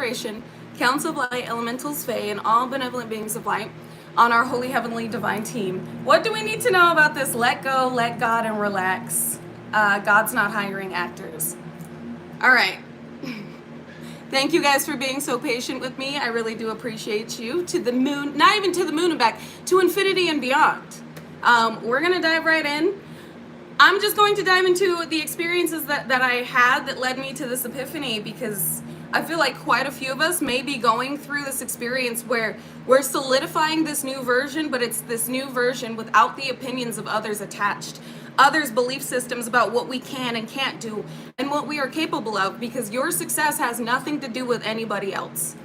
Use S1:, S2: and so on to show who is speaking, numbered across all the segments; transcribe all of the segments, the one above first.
S1: Corporation, Council of Light, Elementals, Fae, and all benevolent beings of light on our holy, heavenly, divine team. What do we need to know about this? Let go, let God, and relax. God's not hiring actors. All right. Thank you guys for being so patient with me. I really do appreciate you. To the moon, not even to the moon and back, to infinity and beyond. We're gonna dive right in. I'm just going to dive into the experiences that I had that led me to this epiphany, because I feel like quite a few of us may be going through this experience where we're solidifying this new version, but it's this new version without the opinions of others attached. Others' belief systems about what we can and can't do and what we are capable of, because your success has nothing to do with anybody else.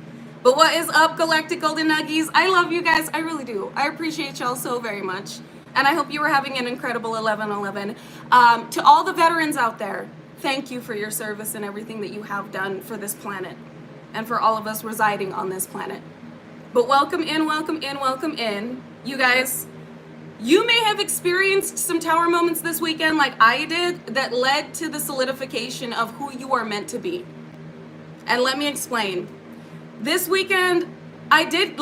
S1: But what is up, Galactic Golden Nuggies? I love you guys. I really do. I appreciate y'all so very much. And I hope you were having an incredible 11/11. To all the veterans out there, thank you for your service and everything that you have done for this planet and for all of us residing on this planet. But welcome in, welcome in, welcome in. You guys, you may have experienced some tower moments this weekend like I did that led to the solidification of who you are meant to be. And let me explain. This weekend, I did,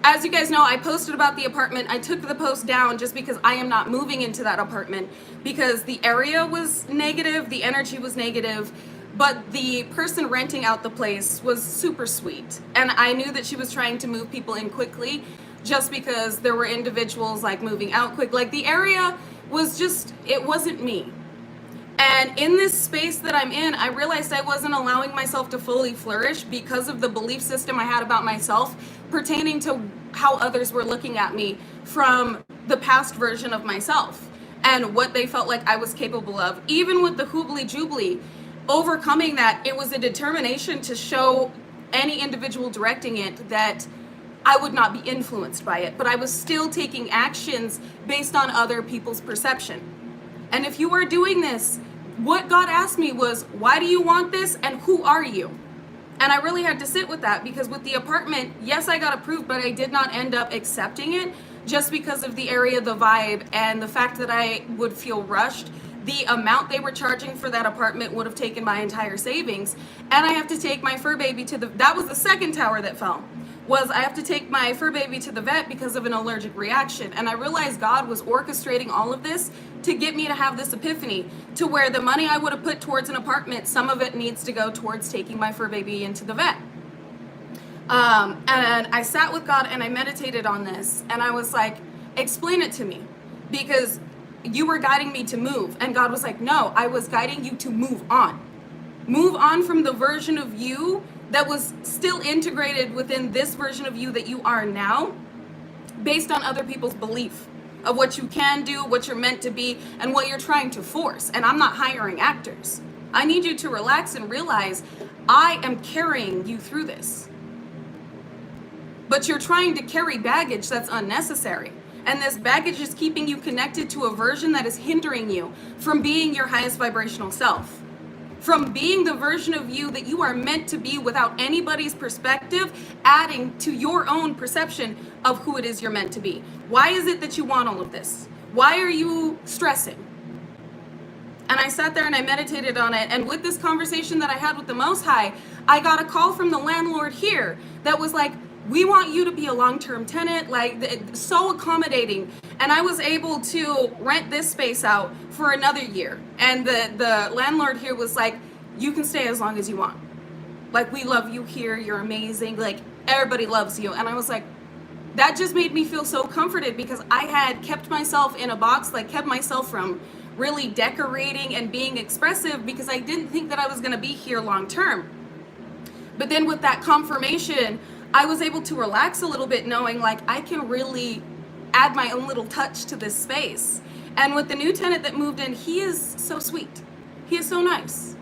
S1: as you guys know, I posted about the apartment. I took the post down just because I am not moving into that apartment, because the area was negative, the energy was negative, but the person renting out the place was super sweet. And I knew that she was trying to move people in quickly just because there were individuals moving out quick. The area was just, it wasn't me. And in this space that I'm in, I realized I wasn't allowing myself to fully flourish because of the belief system I had about myself pertaining to how others were looking at me from the past version of myself and what they felt like I was capable of. Even with the hoobly jubilee, overcoming that, it was a determination to show any individual directing it that I would not be influenced by it, but I was still taking actions based on other people's perception. And if you are doing this, what God asked me was, why do you want this and who are you? And I really had to sit with that, because with the apartment, yes, I got approved, but I did not end up accepting it just because of the area, the vibe, and the fact that I would feel rushed. The amount they were charging for that apartment would have taken my entire savings. And I have to take my fur baby to that was the second tower that fell. I have to take my fur baby to the vet because of an allergic reaction. And I realized God was orchestrating all of this to get me to have this epiphany, to where the money I would have put towards an apartment, some of it needs to go towards taking my fur baby into the vet. And I sat with God and I meditated on this, and I was like, explain it to me, because you were guiding me to move. And God was like, no, I was guiding you to move on. Move on from the version of you that was still integrated within this version of you that you are now, based on other people's belief of what you can do, what you're meant to be, and what you're trying to force. And I'm not hiring actors. I need you to relax and realize I am carrying you through this. But you're trying to carry baggage that's unnecessary. And this baggage is keeping you connected to a version that is hindering you from being your highest vibrational self. From being the version of you that you are meant to be without anybody's perspective adding to your own perception of who it is you're meant to be. Why is it that you want all of this? Why are you stressing? And I sat there and I meditated on it. And with this conversation that I had with the Most High, I got a call from the landlord here that was like, we want you to be a long-term tenant, so accommodating. And I was able to rent this space out for another year. And the landlord here was like, you can stay as long as you want. We love you here, you're amazing, everybody loves you. And I was like, that just made me feel so comforted, because I had kept myself in a box, kept myself from really decorating and being expressive, because I didn't think that I was gonna be here long-term. But then with that confirmation, I was able to relax a little bit, knowing I can really add my own little touch to this space. And with the new tenant that moved in, he is so sweet. He is so nice.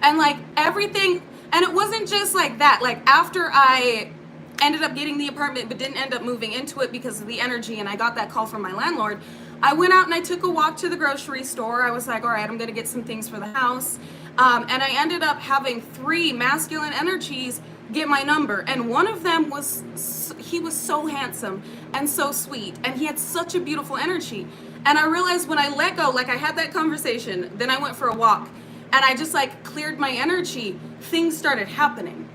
S1: And everything, and it wasn't just that. After I ended up getting the apartment but didn't end up moving into it because of the energy, and I got that call from my landlord, I went out and I took a walk to the grocery store. I was like, all right, I'm gonna get some things for the house. And I ended up having 3 masculine energies get my number, and one of them he was so handsome and so sweet, and he had such a beautiful energy. And I realized when I let go, I had that conversation, then I went for a walk, and I just cleared my energy. things started happening.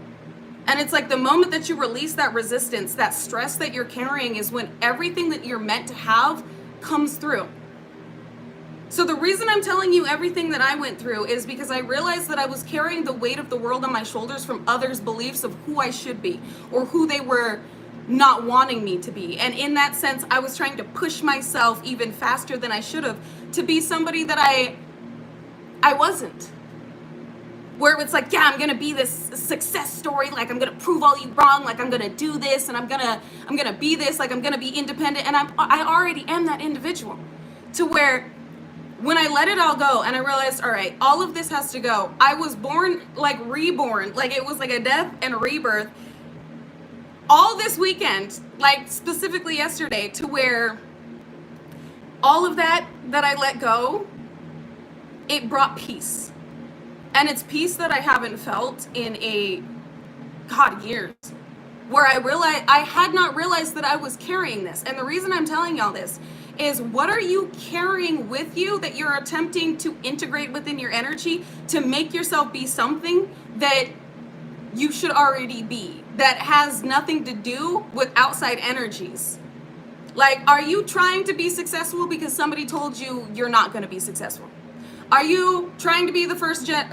S1: And it's like the moment that you release that resistance, that stress that you're carrying, is when everything that you're meant to have comes through. So the reason I'm telling you everything that I went through is because I realized that I was carrying the weight of the world on my shoulders from others' beliefs of who I should be or who they were not wanting me to be. And in that sense, I was trying to push myself even faster than I should have to be somebody that I wasn't. Where it's like, yeah, I'm gonna be this success story, like I'm gonna prove all you wrong, like I'm gonna do this, and I'm gonna be this, like I'm gonna be independent, and I already am that individual. To where when I let it all go and I realized, all right, all of this has to go. I was born, like reborn, like it was like a death and a rebirth. All this weekend, like specifically yesterday, to where all of that I let go, it brought peace. And it's peace that I haven't felt in years. Where I had not realized that I was carrying this. And the reason I'm telling y'all this is, what are you carrying with you that you're attempting to integrate within your energy to make yourself be something that you should already be, that has nothing to do with outside energies? Like, are you trying to be successful because somebody told you you're not going to be successful? Are you trying to be the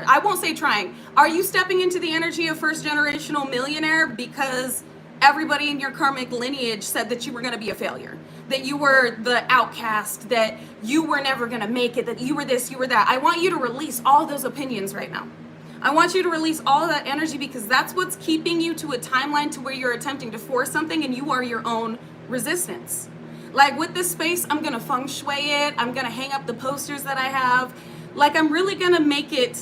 S1: I won't say trying. Are you stepping into the energy of first generational millionaire because everybody in your karmic lineage said that you were going to be a failure, that you were the outcast, that you were never going to make it, that you were this, you were that? I want you to release all those opinions right now. I want you to release all of that energy, because that's what's keeping you to a timeline to where you're attempting to force something and you are your own resistance. Like with this space, I'm going to feng shui it. I'm going to hang up the posters that I have. Like, I'm really going to make it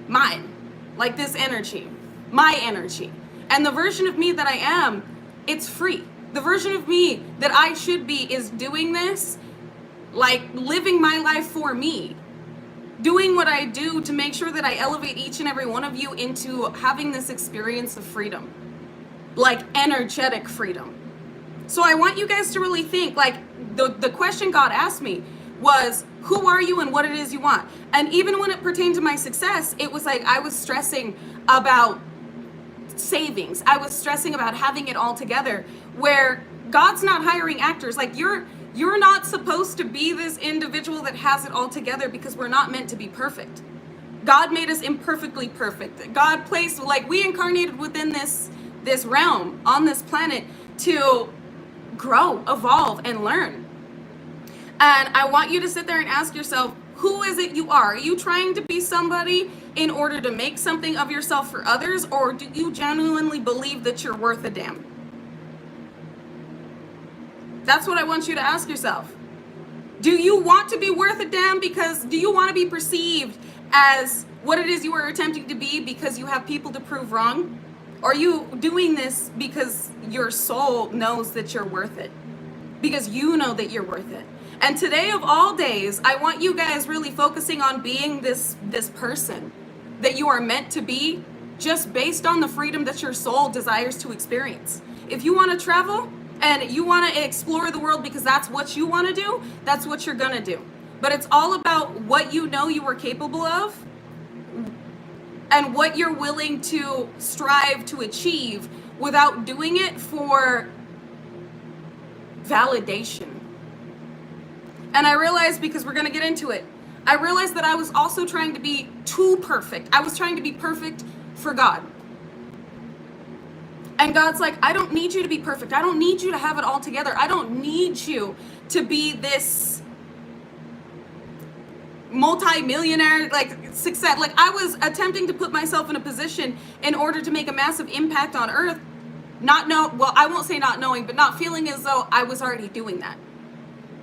S1: mine. Like this energy, my energy. And the version of me that I am, it's free. The version of me that I should be is doing this, like living my life for me. Doing what I do to make sure that I elevate each and every one of you into having this experience of freedom. Like energetic freedom. So I want you guys to really think, like the question God asked me was, who are you and what it is you want? And even when it pertained to my success, it was like I was stressing about savings. I was stressing about having it all together, where God's not hiring actors. Like you're not supposed to be this individual that has it all together, because we're not meant to be perfect. God made us imperfectly perfect. God placed, like, we incarnated within this realm on this planet to grow, evolve, and learn. And I want you to sit there and ask yourself, who is it you are? Are you trying to be somebody in order to make something of yourself for others, or do you genuinely believe that you're worth a damn? That's what I want you to ask yourself. Do you want to be worth a damn? Because do you want to be perceived as what it is you are attempting to be because you have people to prove wrong? Or are you doing this because your soul knows that you're worth it? Because you know that you're worth it. And today of all days, I want you guys really focusing on being this person that you are meant to be, just based on the freedom that your soul desires to experience. If you want to travel and you want to explore the world because that's what you want to do, that's what you're going to do. But it's all about what you know you are capable of and what you're willing to strive to achieve without doing it for validation. And I realized, because we're going to get into it, I realized that I was also trying to be too perfect. I was trying to be perfect for God. And God's like, I don't need you to be perfect. I don't need you to have it all together. I don't need you to be this multi-millionaire, like, success. Like, I was attempting to put myself in a position in order to make a massive impact on earth, I won't say not knowing, but not feeling as though I was already doing that.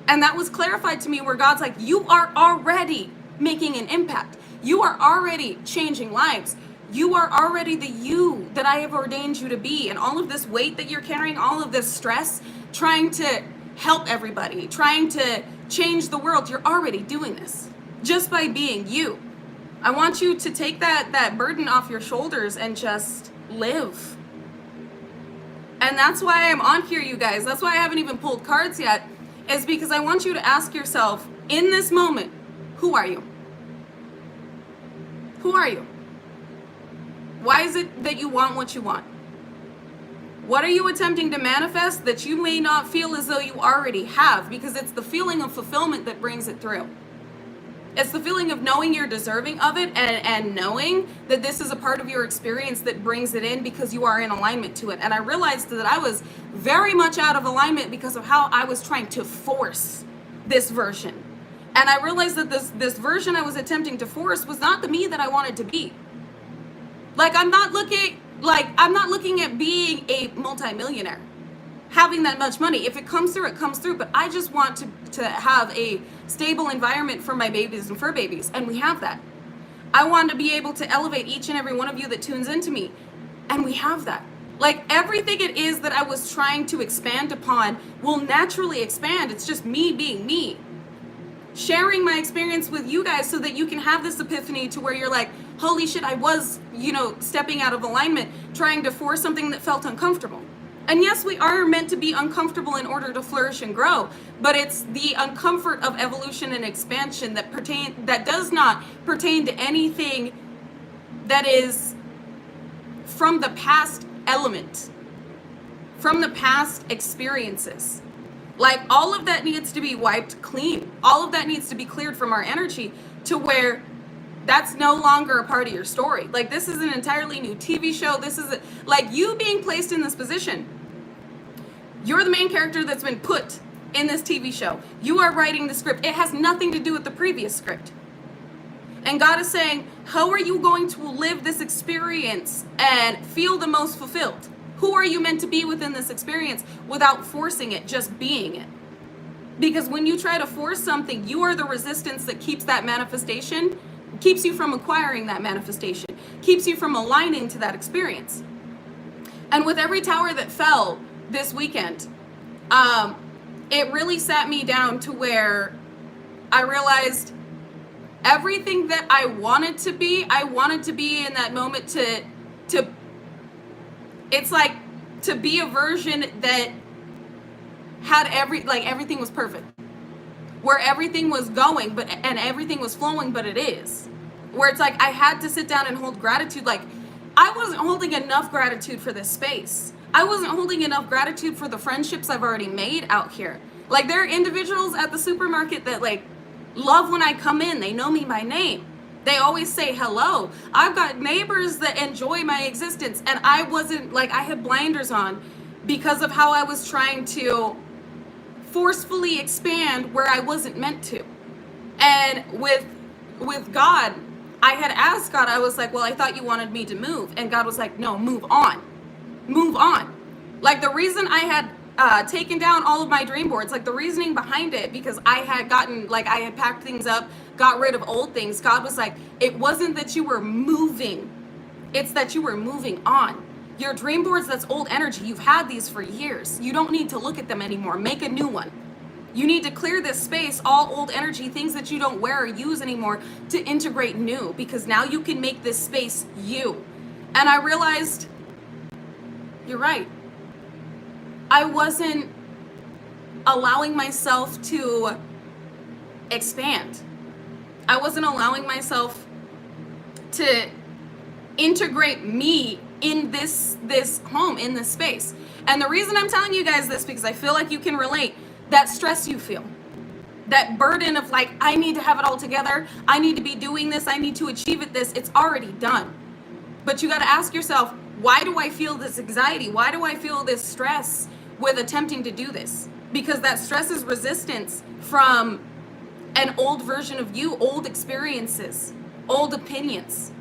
S1: And that was clarified to me, where God's like, you are already making an impact. You are already changing lives. You are already the you that I have ordained you to be. And all of this weight that you're carrying, all of this stress, trying to help everybody, trying to change the world, you're already doing this just by being you. I want you to take that burden off your shoulders and just live. And that's why I'm on here, you guys. That's why I haven't even pulled cards yet, is because I want you to ask yourself in this moment, who are you? Who are you? Why is it that you want what you want? What are you attempting to manifest that you may not feel as though you already have? Because it's the feeling of fulfillment that brings it through. It's the feeling of knowing you're deserving of it, and knowing that this is a part of your experience that brings it in because you are in alignment to it. And I realized that I was very much out of alignment because of how I was trying to force this version. And I realized that this version I was attempting to force was not the me that I wanted to be. Like, I'm not looking at being a multimillionaire, having that much money. If it comes through, it comes through. But I just want to have a stable environment for my babies and fur babies. And we have that. I want to be able to elevate each and every one of you that tunes into me. And we have that. Like, everything it is that I was trying to expand upon will naturally expand. It's just me being me. Sharing my experience with you guys so that you can have this epiphany to where you're like, holy shit, I was, stepping out of alignment, trying to force something that felt uncomfortable. And yes, we are meant to be uncomfortable in order to flourish and grow, but it's the uncomfort of evolution and expansion that does not pertain to anything that is from the past element, from the past experiences. Like, all of that needs to be wiped clean. All of that needs to be cleared from our energy to where that's no longer a part of your story. Like, this is an entirely new TV show. This is like you being placed in this position. You're the main character that's been put in this TV show. You are writing the script. It has nothing to do with the previous script. And God is saying, how are you going to live this experience and feel the most fulfilled? Who are you meant to be within this experience without forcing it, just being it? Because when you try to force something, you are the resistance that keeps that manifestation, keeps you from acquiring that manifestation, keeps you from aligning to that experience. And with every tower that fell this weekend, it really sat me down to where I realized everything that I wanted to be in that moment to it's like to be a version that had everything was perfect, where everything was going and everything was flowing, but it is where it's like I had to sit down and hold gratitude. Like, I wasn't holding enough gratitude for this space. I wasn't holding enough gratitude for the friendships I've already made out here. Like, there are individuals at the supermarket that love when I come in. They know me by name. They always say hello. I've got neighbors that enjoy my existence, and I wasn't I had blinders on because of how I was trying to forcefully expand where I wasn't meant to. And with God, I had asked God, I was like, well, I thought you wanted me to move. And God was like, no, move on. Move on. Like, the reason I had taken down all of my dream boards, the reasoning behind it, because I had I had packed things up, got rid of old things. God was like, it wasn't that you were moving, it's that you were moving on. Your dream boards, that's old energy. You've had these for years. You don't need to look at them anymore. Make a new one. You need to clear this space, all old energy, things that you don't wear or use anymore, to integrate new, because now you can make this space you. And I realized, you're right. I wasn't allowing myself to expand. I wasn't allowing myself to integrate me in this home, in this space. And the reason I'm telling you guys this, because I feel like you can relate, that stress you feel, that burden of I need to have it all together, I need to be doing this, I need to achieve this, it's already done. But you got to ask yourself, why do I feel this anxiety? Why do I feel this stress with attempting to do this? Because that stress is resistance from an old version of you, old experiences, old opinions.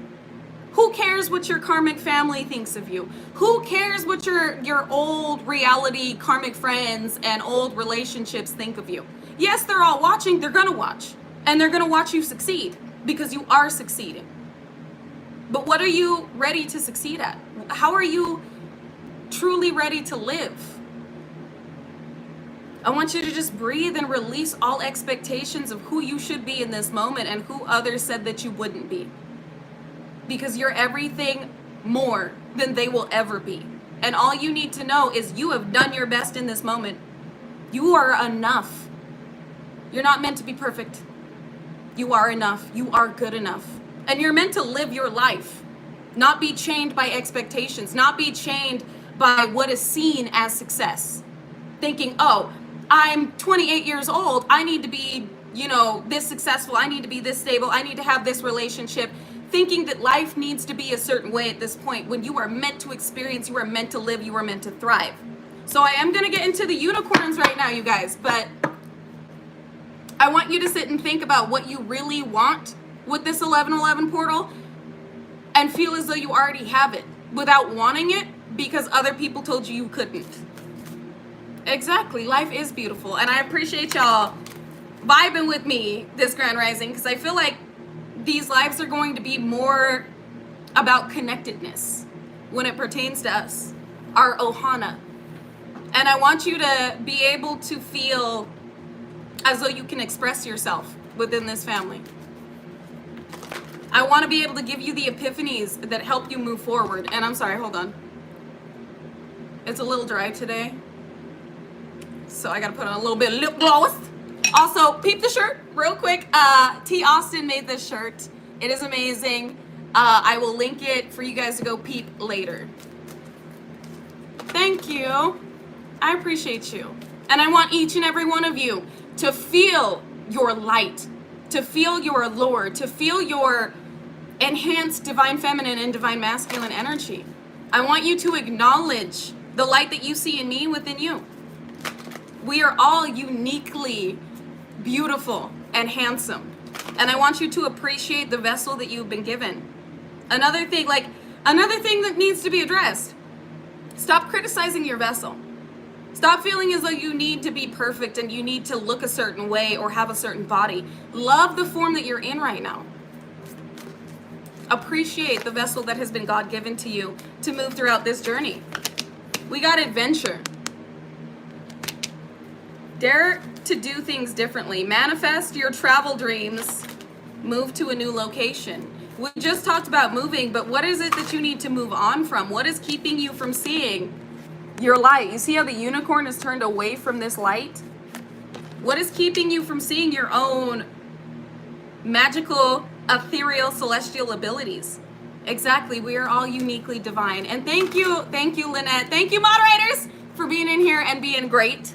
S1: Who cares what your karmic family thinks of you? Who cares what your old reality karmic friends and old relationships think of you? Yes, they're all watching. They're going to watch. And they're going to watch you succeed because you are succeeding. But what are you ready to succeed at? How are you truly ready to live? I want you to just breathe and release all expectations of who you should be in this moment and who others said that you wouldn't be. Because you're everything more than they will ever be. And all you need to know is you have done your best in this moment. You are enough. You're not meant to be perfect. You are enough. You are good enough. And you're meant to live your life. not be chained by expectations, not be chained by what is seen as success. Thinking, oh, I'm 28 years old, I need to be, this successful, I need to be this stable, I need to have this relationship. Thinking that life needs to be a certain way at this point, when you are meant to experience, you are meant to live, you are meant to thrive. So I am going to get into the unicorns right now, you guys, but I want you to sit and think about what you really want with this 1111 portal and feel as though you already have it without wanting it because other people told you couldn't. Exactly. Life is beautiful. And I appreciate y'all vibing with me this Grand Rising, because I feel like these lives are going to be more about connectedness when it pertains to us, our Ohana. And I want you to be able to feel as though you can express yourself within this family. I want to be able to give you the epiphanies that help you move forward. And I'm sorry, hold on. It's a little dry today, so I gotta put on a little bit of lip gloss. Also, peep the shirt real quick. T. Austin made this shirt. It is amazing. I will link it for you guys to go peep later. Thank you. I appreciate you. And I want each and every one of you to feel your light, to feel your allure, to feel your enhanced divine feminine and divine masculine energy. I want you to acknowledge the light that you see in me within you. We are all uniquely beautiful and handsome. And I want you to appreciate the vessel that you've been given. Another thing that needs to be addressed. Stop criticizing your vessel. Stop feeling as though you need to be perfect and you need to look a certain way or have a certain body. Love the form that you're in right now. Appreciate the vessel that has been God given to you to move throughout this journey. We got adventure. Dare to do things differently. Manifest your travel dreams. Move to a new location. We just talked about moving, but what is it that you need to move on from? What is keeping you from seeing your light? You see how the unicorn is turned away from this light? What is keeping you from seeing your own magical, ethereal, celestial abilities? Exactly. We are all uniquely divine. And thank you, Lynette. Thank you, moderators, for being in here and being great.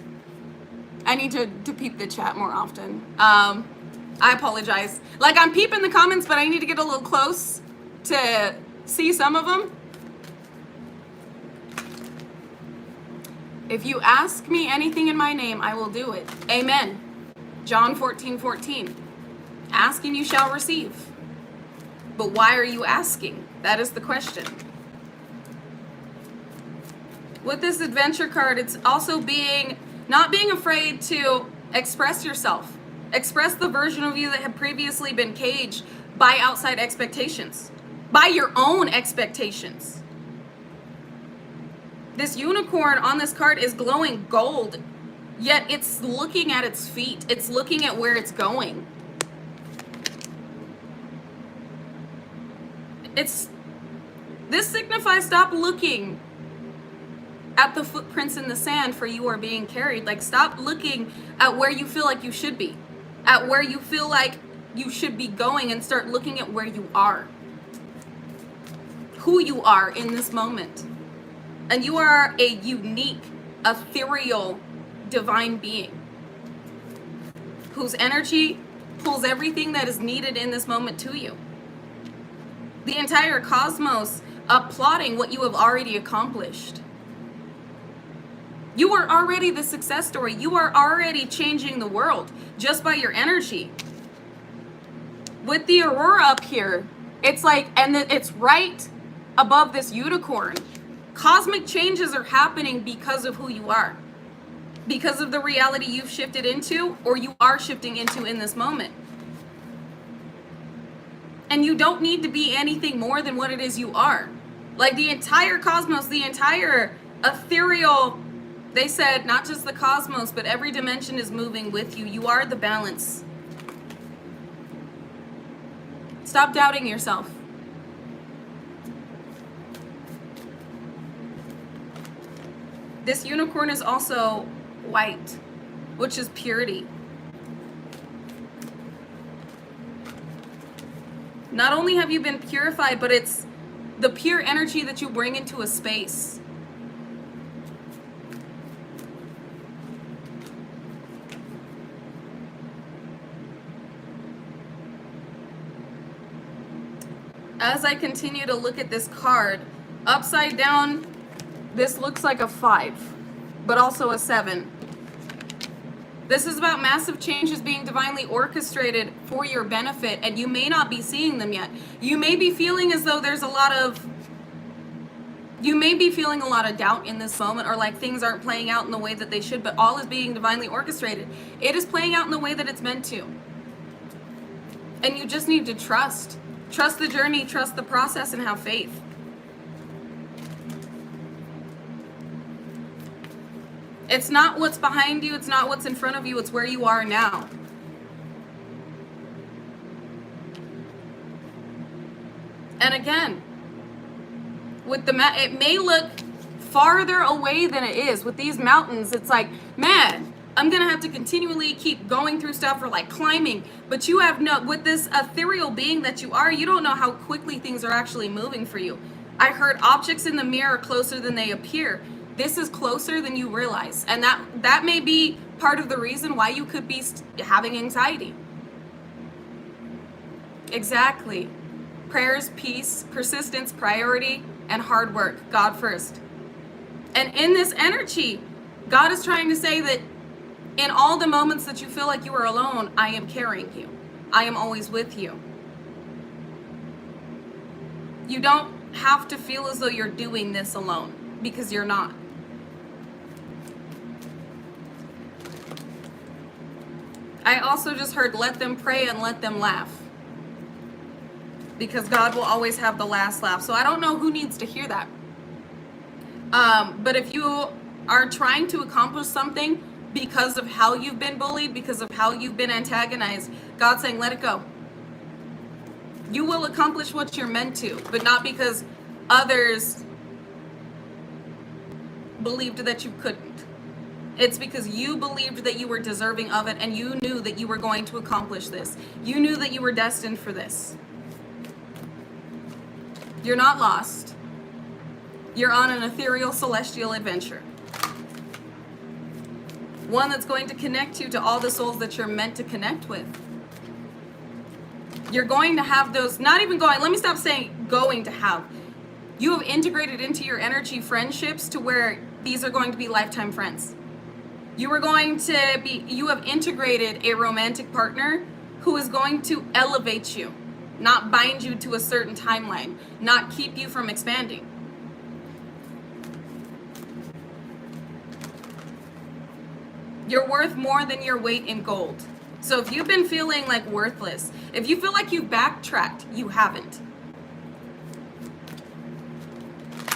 S1: I need to peep the chat more often. I apologize. Like, I'm peeping the comments, but I need to get a little close to see some of them. If you ask me anything in my name, I will do it. Amen. John 14:14. Ask and you shall receive. But why are you asking? That is the question. With this adventure card, it's also not being afraid to express yourself. Express the version of you that had previously been caged by outside expectations, by your own expectations. This unicorn on this card is glowing gold, yet it's looking at its feet. It's looking at where it's going. This signifies stop looking at the footprints in the sand, for you are being carried. Like, stop looking at where you feel like you should be, at where you feel like you should be going, and start looking at where you are, who you are in this moment. And you are a unique, ethereal, divine being whose energy pulls everything that is needed in this moment to you. The entire cosmos applauding what you have already accomplished. You are already the success story. You are already changing the world just by your energy. With the aurora up here, it's like, and it's right above this unicorn. Cosmic changes are happening because of who you are, because of the reality you've shifted into, or you are shifting into in this moment. And you don't need to be anything more than what it is you are. Like, the entire cosmos, the entire ethereal, they said not just the cosmos, but every dimension is moving with you. You are the balance. Stop doubting yourself. This unicorn is also white, which is purity. Not only have you been purified, but it's the pure energy that you bring into a space. As I continue to look at this card, upside down, this looks like a 5, but also a 7. This is about massive changes being divinely orchestrated for your benefit, and you may not be seeing them yet. You may be feeling as though there's you may be feeling a lot of doubt in this moment, or like things aren't playing out in the way that they should, but all is being divinely orchestrated. It is playing out in the way that it's meant to. And you just need to trust. Trust the journey, trust the process, and have faith. It's not what's behind you, it's not what's in front of you, it's where you are now. And again, with it may look farther away than it is. With these mountains, it's like, man, I'm gonna have to continually keep going through stuff or like climbing, but you have with this ethereal being that you are, you don't know how quickly things are actually moving for you. I heard objects in the mirror closer than they appear. This is closer than you realize, and that may be part of the reason why you could be having anxiety. Exactly. Prayers, peace, persistence, priority, and hard work. God first. And in this energy, God is trying to say that in all the moments that you feel like you are alone, I am carrying you. I am always with you. You don't have to feel as though you're doing this alone, because you're not. I also just heard, let them pray and let them laugh. Because God will always have the last laugh. So I don't know who needs to hear that. But if you are trying to accomplish something because of how you've been bullied, because of how you've been antagonized, God's saying, let it go. You will accomplish what you're meant to, but not because others believed that you couldn't. It's because you believed that you were deserving of it, and you knew that you were going to accomplish this. You knew that you were destined for this. You're not lost. You're on an ethereal celestial adventure. One that's going to connect you to all the souls that you're meant to connect with. You're going to have those, not even going, let me stop saying going to have. You have integrated into your energy friendships to where these are going to be lifetime friends. You have integrated a romantic partner who is going to elevate you, not bind you to a certain timeline, not keep you from expanding. You're worth more than your weight in gold. So if you've been feeling like worthless, if you feel like you've backtracked, you haven't.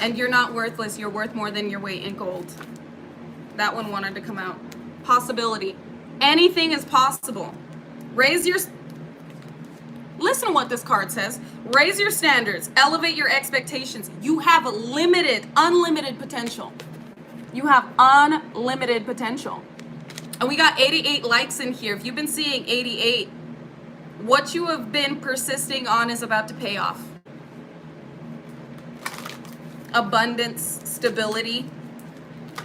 S1: And you're not worthless, you're worth more than your weight in gold. That one wanted to come out. Possibility. Anything is possible. Listen to what this card says. Raise your standards. Elevate your expectations. You have unlimited potential. You have unlimited potential. And we got 88 likes in here. If you've been seeing 88, what you have been persisting on is about to pay off. Abundance, stability,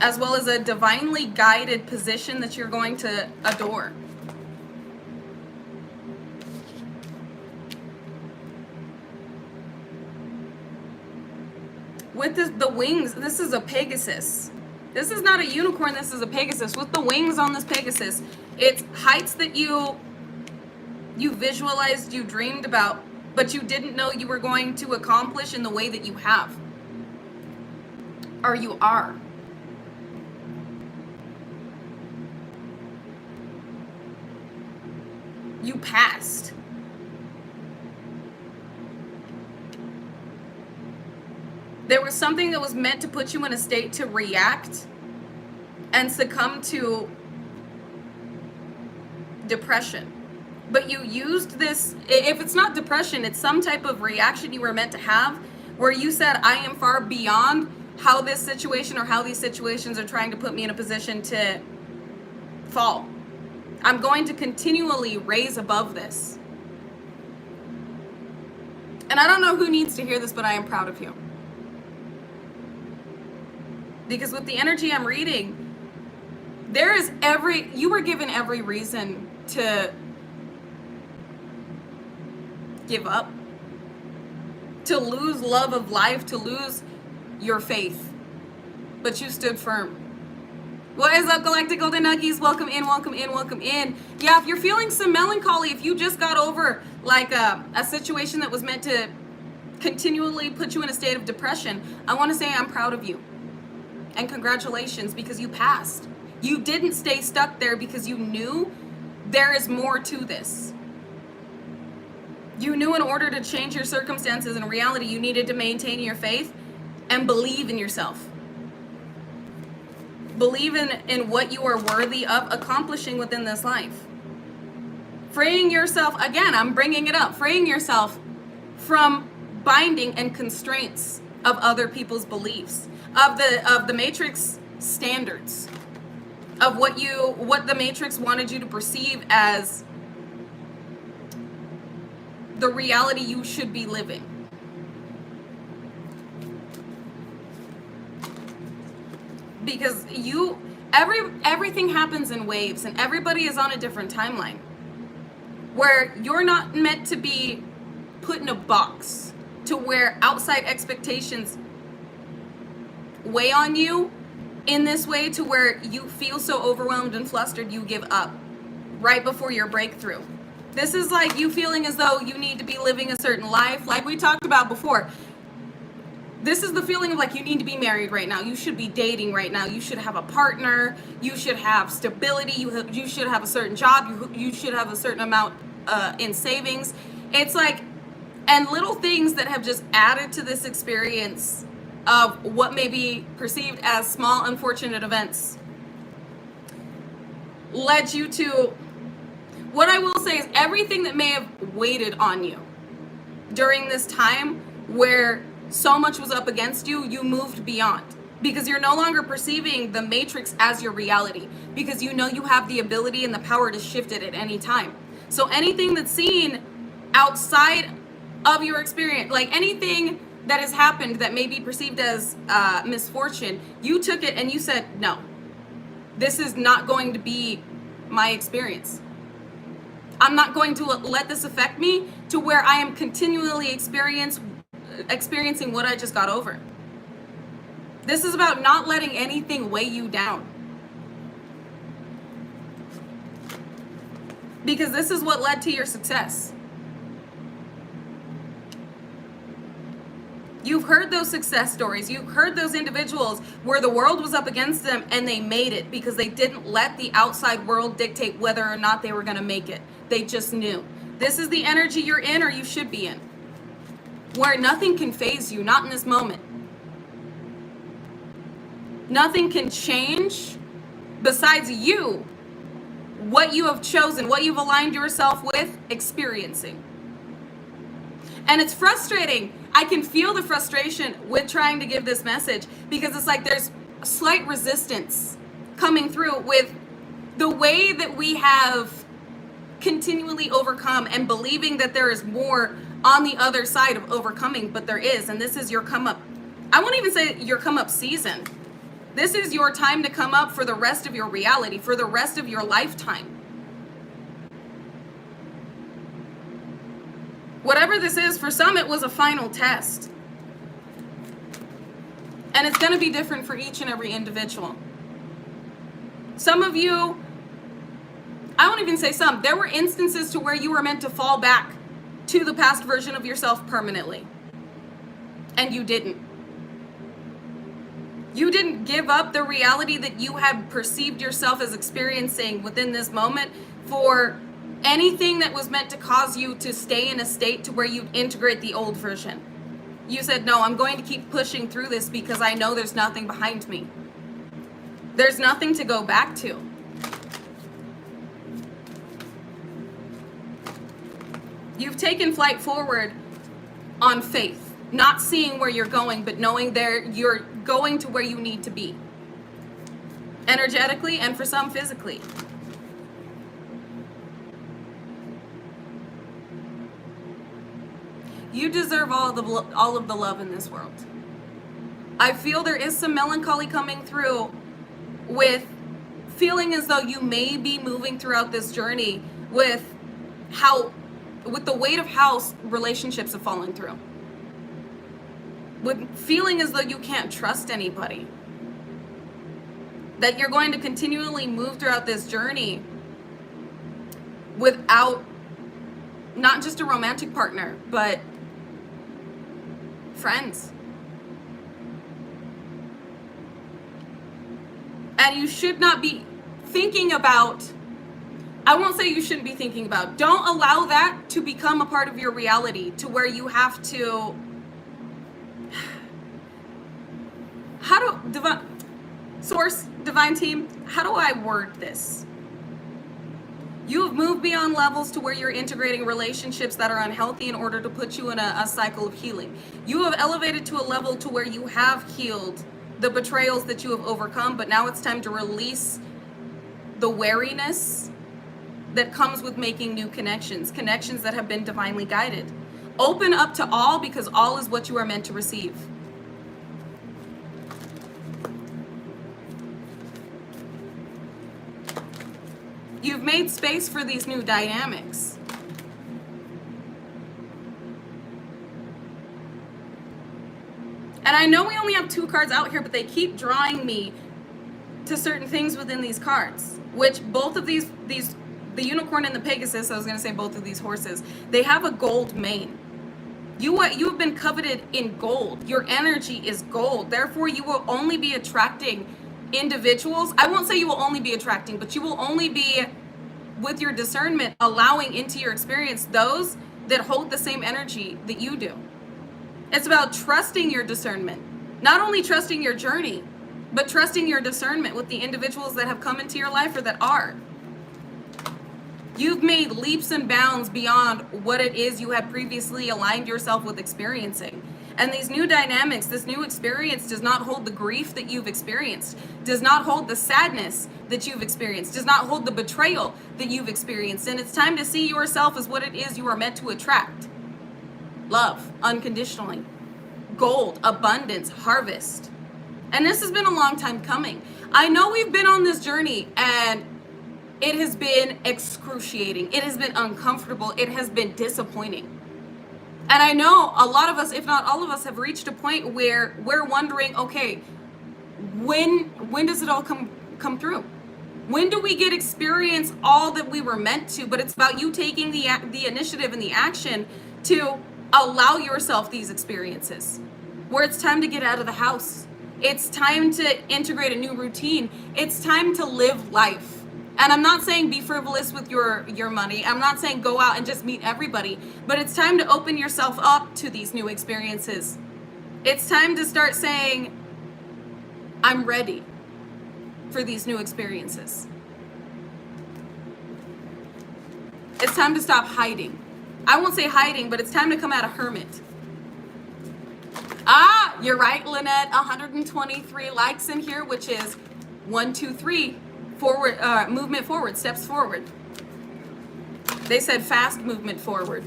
S1: as well as a divinely guided position that you're going to adore. With the wings, this is a Pegasus. This is not a unicorn, this is a Pegasus. With the wings on this Pegasus, it's heights that you visualized, you dreamed about, but you didn't know you were going to accomplish in the way that you have. Or you are. You passed. There was something that was meant to put you in a state to react and succumb to depression. But you used this, if it's not depression, it's some type of reaction you were meant to have where you said, I am far beyond how this situation or how these situations are trying to put me in a position to fall. I'm going to continually raise above this. And I don't know who needs to hear this, but I am proud of you. Because with the energy I'm reading, you were given every reason to give up, to lose love of life, to lose your faith, but you stood firm. What is up, Galactic Golden Nuggies? Welcome in, welcome in, welcome in. Yeah, if you're feeling some melancholy, if you just got over like a situation that was meant to continually put you in a state of depression, I want to say I'm proud of you. And congratulations, because you passed. You didn't stay stuck there because you knew there is more to this. You knew in order to change your circumstances and reality, you needed to maintain your faith and believe in yourself. Believe in what you are worthy of accomplishing within this life. Freeing yourself, again, I'm bringing it up, freeing yourself from binding and constraints of other people's beliefs, of the Matrix standards, of what the Matrix wanted you to perceive as the reality you should be living. Because everything happens in waves, and everybody is on a different timeline, where you're not meant to be put in a box to where outside expectations weigh on you in this way to where you feel so overwhelmed and flustered you give up right before your breakthrough. This is like you feeling as though you need to be living a certain life, like we talked about before. This is the feeling of like you need to be married right now. You should be dating right now. You should have a partner. You should have stability. You should have a certain job. You should have a certain amount in savings. It's like, and little things that have just added to this experience of what may be perceived as small, unfortunate events led you to, what I will say is everything that may have waited on you during this time where so much was up against you, you moved beyond, because you're no longer perceiving the Matrix as your reality, because you know you have the ability and the power to shift it at any time. So anything that's seen outside of your experience, like anything that has happened that may be perceived as misfortune, you took it and you said, no, this is not going to be my experience. I'm not going to let this affect me to where I am continually experiencing what I just got over. This is about not letting anything weigh you down. Because this is what led to your success. You've heard those success stories. You've heard those individuals where the world was up against them and they made it because they didn't let the outside world dictate whether or not they were going to make it. They just knew. This is the energy you're in, or you should be in, where nothing can faze you, not in this moment. Nothing can change besides you, what you have chosen, what you've aligned yourself with experiencing. And it's frustrating. I can feel the frustration with trying to give this message, because it's like there's slight resistance coming through with the way that we have continually overcome and believing that there is more on the other side of overcoming, but there is, and this is your come up. I won't even say your come up season. This is your time to come up for the rest of your reality, for the rest of your lifetime. Whatever this is, for some it was a final test. And it's going to be different for each and every individual. Some of you, I won't even say some, there were instances to where you were meant to fall back to the past version of yourself permanently. And you didn't. You didn't give up the reality that you had perceived yourself as experiencing within this moment for anything that was meant to cause you to stay in a state to where you integrate the old version. You said, no, I'm going to keep pushing through this because I know there's nothing behind me. There's nothing to go back to. You've taken flight forward on faith, not seeing where you're going, but knowing you're going to where you need to be, energetically and for some physically. You deserve all of the love in this world. I feel there is some melancholy coming through with feeling as though you may be moving throughout this journey with the weight of how relationships have fallen through. With feeling as though you can't trust anybody. That you're going to continually move throughout this journey without not just a romantic partner, but friends. And you should not be thinking about, I won't say you shouldn't be thinking about, don't allow that to become a part of your reality to where you have to, divine team, how do I word this? You have moved beyond levels to where you're integrating relationships that are unhealthy in order to put you in a cycle of healing. You have elevated to a level to where you have healed the betrayals that you have overcome, but now it's time to release the wariness that comes with making new connections that have been divinely guided. Open up to all, because all is what you are meant to receive. You've made space for these new dynamics. And I know we only have 2 cards out here, but they keep drawing me to certain things within these cards, which both of these the unicorn and the Pegasus, I was going to say both of these horses, they have a gold mane. You have been coveted in gold. Your energy is gold. Therefore, you will only be attracting individuals. I won't say you will only be attracting, but you will only be, with your discernment, allowing into your experience those that hold the same energy that you do. It's about trusting your discernment. Not only trusting your journey, but trusting your discernment with the individuals that have come into your life or that are. You've made leaps and bounds beyond what it is you had previously aligned yourself with experiencing. And these new dynamics, this new experience does not hold the grief that you've experienced, does not hold the sadness that you've experienced, does not hold the betrayal that you've experienced. And it's time to see yourself as what it is you are meant to attract. Love, unconditionally. Gold, abundance, harvest. And this has been a long time coming. I know we've been on this journey and it has been excruciating. It has been uncomfortable. It has been disappointing. And I know a lot of us, if not all of us, have reached a point where we're wondering, okay, when does it all come through? When do we get experience all that we were meant to? But it's about you taking the initiative and the action to allow yourself these experiences. Where it's time to get out of the house. It's time to integrate a new routine. It's time to live life. And I'm not saying be frivolous with your money. I'm not saying go out and just meet everybody. But it's time to open yourself up to these new experiences. It's time to start saying, I'm ready for these new experiences. It's time to stop hiding. I won't say hiding, but it's time to come out a hermit. You're right, Lynette. 123 likes in here, which is 1, 2, 3. Forward, movement forward, steps forward. They said fast movement forward.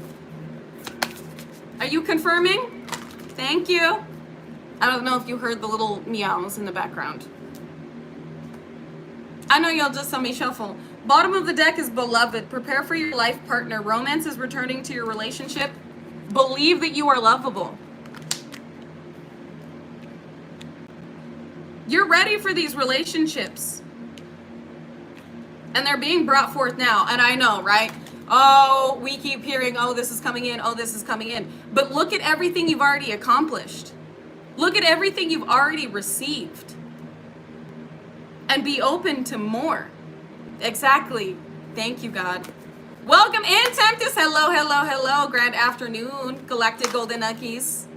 S1: Are you confirming? Thank you. I don't know if you heard the little meows in the background. I know y'all just saw me shuffle. Bottom of the deck is beloved. Prepare for your life partner. Romance is returning to your relationship. Believe that you are lovable. You're ready for these relationships. And they're being brought forth now. And I know, right? Oh, we keep hearing, oh, this is coming in. Oh, this is coming in. But look at everything you've already accomplished. Look at everything you've already received. And be open to more. Exactly. Thank you, God. Welcome in, Tempest. Hello, hello, hello. Grand afternoon, Galactic Golden Nuggies.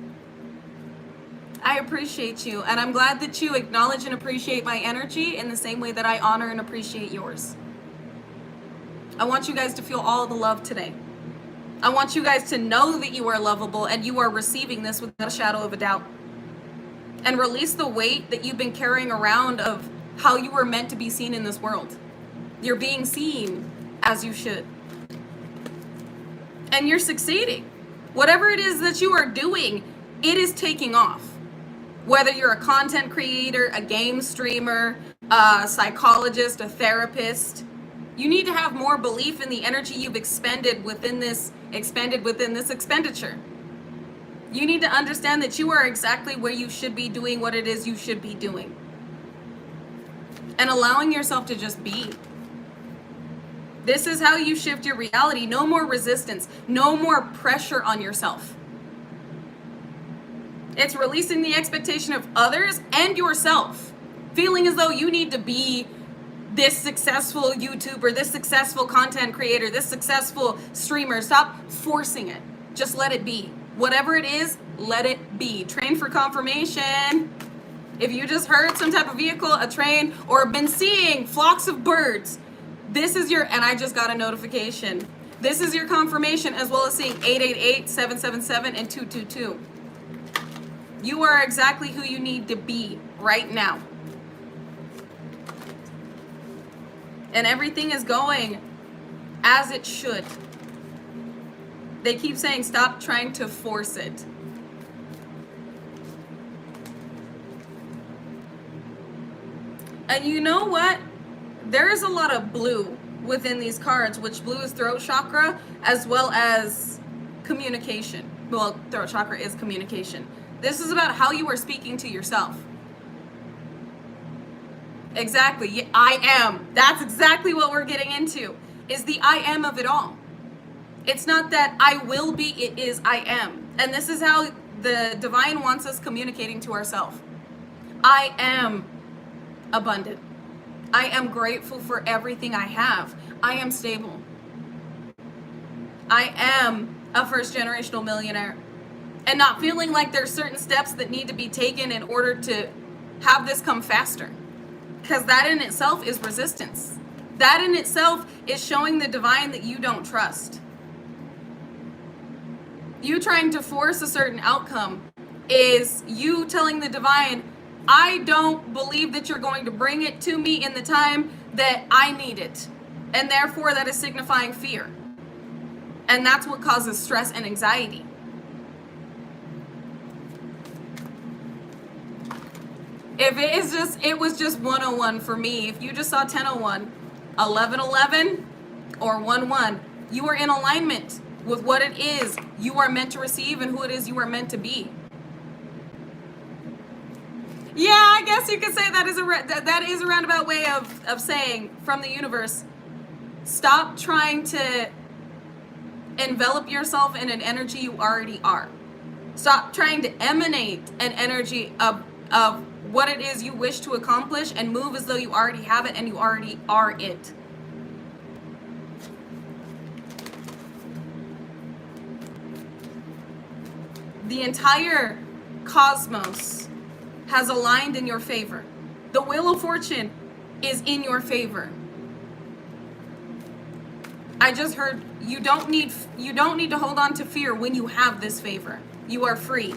S1: I appreciate you. And I'm glad that you acknowledge and appreciate my energy in the same way that I honor and appreciate yours. I want you guys to feel all the love today. I want you guys to know that you are lovable and you are receiving this without a shadow of a doubt. And release the weight that you've been carrying around of how you were meant to be seen in this world. You're being seen as you should. And you're succeeding. Whatever it is that you are doing, it is taking off. Whether you're a content creator, a game streamer, a psychologist, a therapist, you need to have more belief in the energy you've expended within this expenditure. You need to understand that you are exactly where you should be doing what it is you should be doing. And allowing yourself to just be. This is how you shift your reality. No more resistance. No more pressure on yourself. It's releasing the expectation of others and yourself. Feeling as though you need to be this successful YouTuber, this successful content creator, this successful streamer. Stop forcing it. Just let it be. Whatever it is, let it be. Train for confirmation. If you just heard some type of vehicle, a train, or been seeing flocks of birds, this is your, and I just got a notification. This is your confirmation, as well as seeing 888, 777, and 222. You are exactly who you need to be right now. And everything is going as it should. They keep saying, stop trying to force it. And you know what? There is a lot of blue within these cards, which blue is throat chakra, as well as communication. Well, throat chakra is communication. This is about how you are speaking to yourself. Exactly. I am. That's exactly what we're getting into, is the I am of it all. It's not that I will be, it is I am. And this is how the divine wants us communicating to ourselves. I am abundant. I am grateful for everything I have. I am stable. I am a first generational millionaire. And not feeling like there's certain steps that need to be taken in order to have this come faster. Because that in itself is resistance. That in itself is showing the divine that you don't trust. You trying to force a certain outcome is you telling the divine, I don't believe that you're going to bring it to me in the time that I need it. And therefore that is signifying fear. And that's what causes stress and anxiety. If it was just 101 for me, if you just saw 1001, 1111, or 11, you are in alignment with what it is you are meant to receive and who it is you are meant to be. Yeah, I guess you could say that is a roundabout way of saying from the universe, stop trying to envelop yourself in an energy you already are. Stop trying to emanate an energy of what it is you wish to accomplish and move as though you already have it and you already are it. The entire cosmos has aligned in your favor. The wheel of fortune is in your favor. I just heard you don't need to hold on to fear when you have this favor. You are free.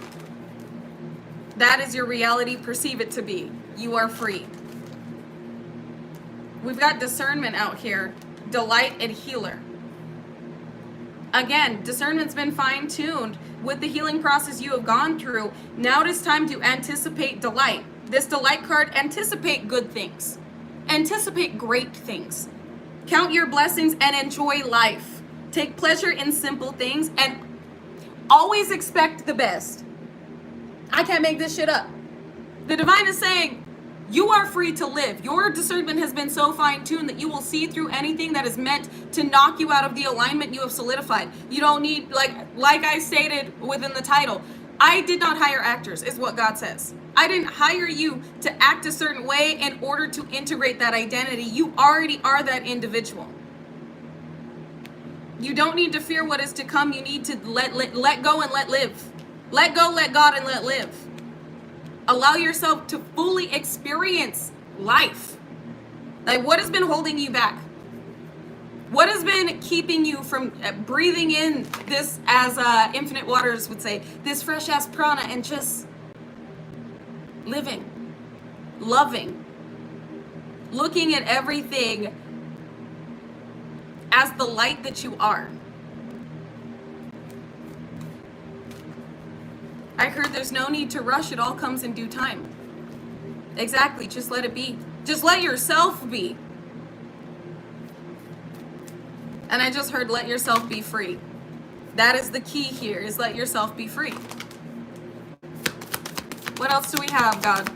S1: That is your reality. Perceive it to be. You are free. We've got discernment out here. Delight and healer. Again, discernment's been fine-tuned with the healing process you have gone through. Now it is time to anticipate delight. This delight card, anticipate good things. Anticipate great things. Count your blessings and enjoy life. Take pleasure in simple things and always expect the best. I can't make this shit up. The divine is saying, you are free to live. Your discernment has been so fine-tuned that you will see through anything that is meant to knock you out of the alignment you have solidified. You don't need, like I stated within the title, I did not hire actors, is what God says. I didn't hire you to act a certain way in order to integrate that identity. You already are that individual. You don't need to fear what is to come. You need to let go and let live. Let go, let God, and let live. Allow yourself to fully experience life. Like, what has been holding you back? What has been keeping you from breathing in this, as Infinite Waters would say, this fresh ass prana and just living, loving, looking at everything as the light that you are. I heard there's no need to rush. It all comes in due time. Exactly. Just let it be. Just let yourself be. And I just heard let yourself be free. That is the key here, is let yourself be free. What else do we have, God?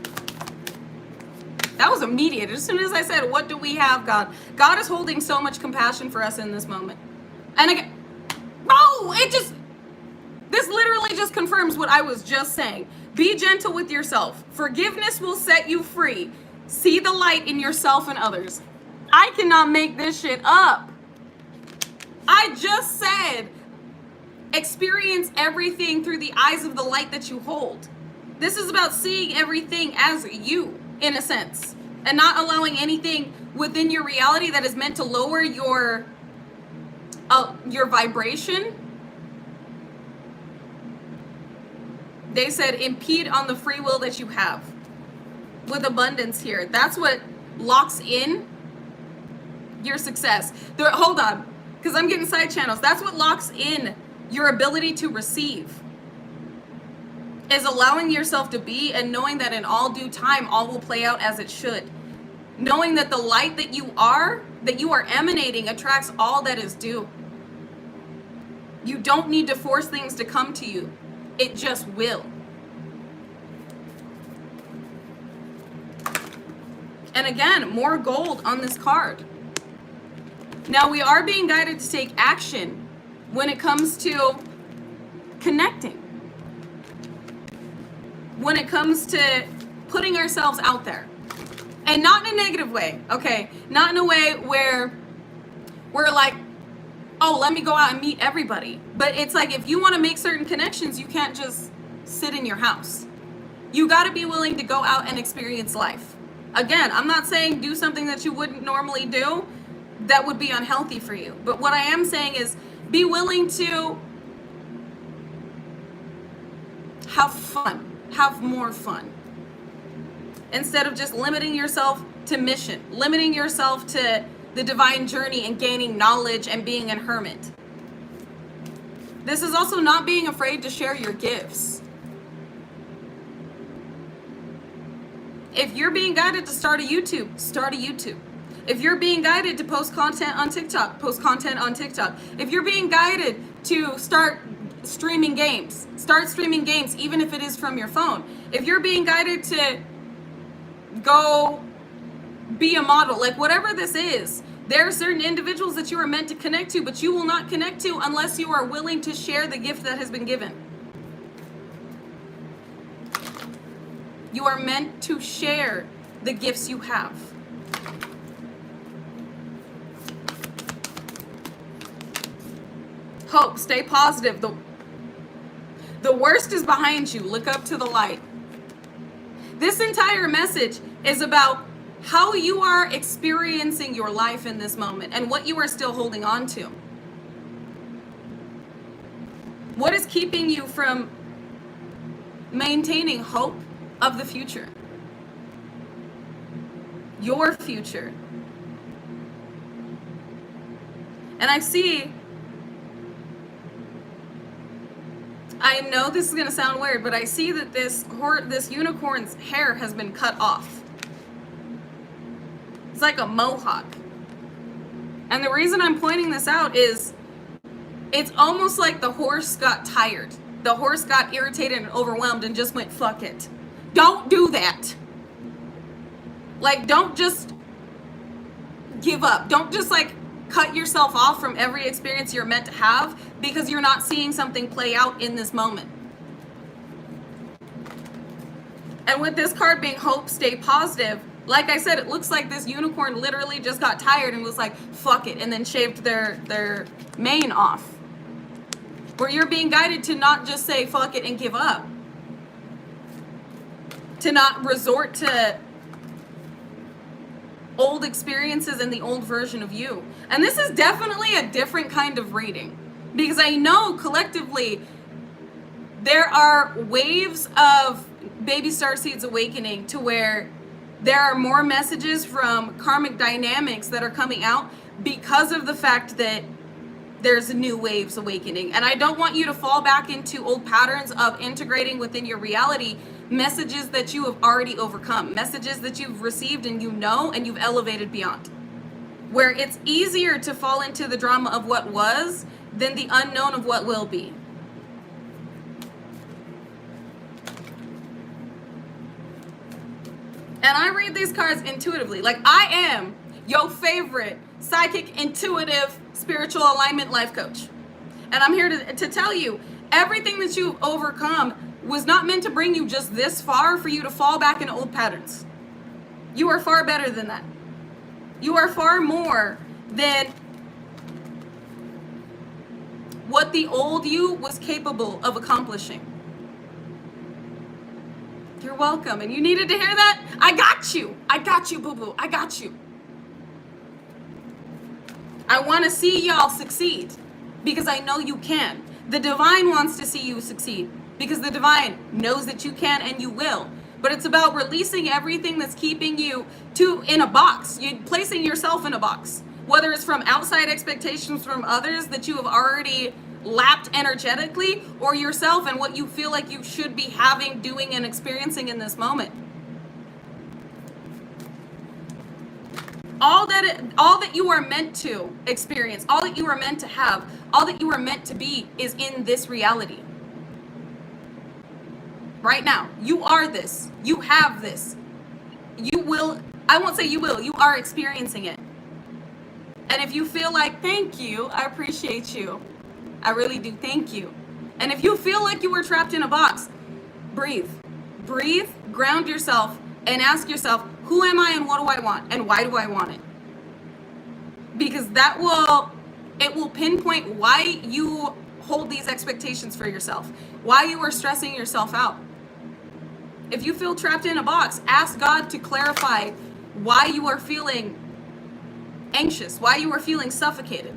S1: That was immediate. As soon as I said, what do we have, God? God is holding so much compassion for us in this moment. And again, this literally just confirms what I was just saying. Be gentle with yourself. Forgiveness will set you free. See the light in yourself and others. I cannot make this shit up. I just said, experience everything through the eyes of the light that you hold. This is about seeing everything as you, in a sense, and not allowing anything within your reality that is meant to lower your vibration. They said impede on the free will that you have. With abundance here, that's what locks in your success. Hold on, because I'm getting side channels. That's what locks in your ability to receive, is allowing yourself to be and knowing that in all due time, all will play out as it should. Knowing that the light that you are emanating attracts all that is due. You don't need to force things to come to you. It just will. And again, more gold on this card. Now we are being guided to take action when it comes to connecting. When it comes to putting ourselves out there. And not in a negative way, okay? Not in a way where we're like, oh, let me go out and meet everybody. But it's like, if you want to make certain connections, you can't just sit in your house. You got to be willing to go out and experience life. Again, I'm not saying do something that you wouldn't normally do that would be unhealthy for you. But what I am saying is be willing to have fun, have more fun. Instead of just limiting yourself to mission, limiting yourself to the divine journey and gaining knowledge and being a hermit. This is also not being afraid to share your gifts. If you're being guided to start a YouTube, start a YouTube. If you're being guided to post content on TikTok, post content on TikTok. If you're being guided to start streaming games, start streaming games, even if it is from your phone. If you're being guided to go be a model, like whatever this is, there are certain individuals that you are meant to connect to, but you will not connect to unless you are willing to share the gift that has been given. You are meant to share the gifts you have. Hope, stay positive. The worst is behind you. Look up to the light. This entire message is about how you are experiencing your life in this moment and what you are still holding on to. What is keeping you from maintaining hope of the future? Your future. And I know this is going to sound weird, but I see that this unicorn's hair has been cut off. It's like a mohawk. And the reason I'm pointing this out is it's almost like the horse got tired. The horse got irritated and overwhelmed and just went, fuck it. Don't do that. Like, don't just give up. Don't just like cut yourself off from every experience you're meant to have because you're not seeing something play out in this moment. And with this card being hope, stay positive, like I said, it looks like this unicorn literally just got tired and was like, fuck it, and then shaved their mane off. Where you're being guided to not just say fuck it and give up. To not resort to old experiences and the old version of you. And this is definitely a different kind of reading. Because I know collectively there are waves of baby starseeds awakening to where there are more messages from karmic dynamics that are coming out because of the fact that there's new waves awakening. And I don't want you to fall back into old patterns of integrating within your reality messages that you have already overcome, messages that you've received and you know and you've elevated beyond. Where it's easier to fall into the drama of what was than the unknown of what will be. And I read these cards intuitively. Like, I am your favorite psychic, intuitive, spiritual alignment life coach. And I'm here to tell you, everything that you've overcome was not meant to bring you just this far for you to fall back into old patterns. You are far better than that. You are far more than what the old you was capable of accomplishing. You're welcome. And you needed to hear that? I got you. I got you, boo-boo. I got you. I want to see y'all succeed because I know you can. The divine wants to see you succeed because the divine knows that you can and you will. But it's about releasing everything that's keeping you in a box. You're placing yourself in a box. Whether it's from outside expectations from others that you have already lapped energetically, or yourself and what you feel like you should be having, doing, and experiencing in this moment. All that you are meant to experience, all that you are meant to have, all that you are meant to be is in this reality. Right now, you are this. You have this. You will, I won't say you will, you are experiencing it. And if you feel like, thank you, I appreciate you. I really do, thank you. And if you feel like you were trapped in a box, breathe. Breathe, ground yourself, and ask yourself, who am I and what do I want? And why do I want it? Because it will pinpoint why you hold these expectations for yourself, why you are stressing yourself out. If you feel trapped in a box, ask God to clarify why you are feeling anxious, why you are feeling suffocated.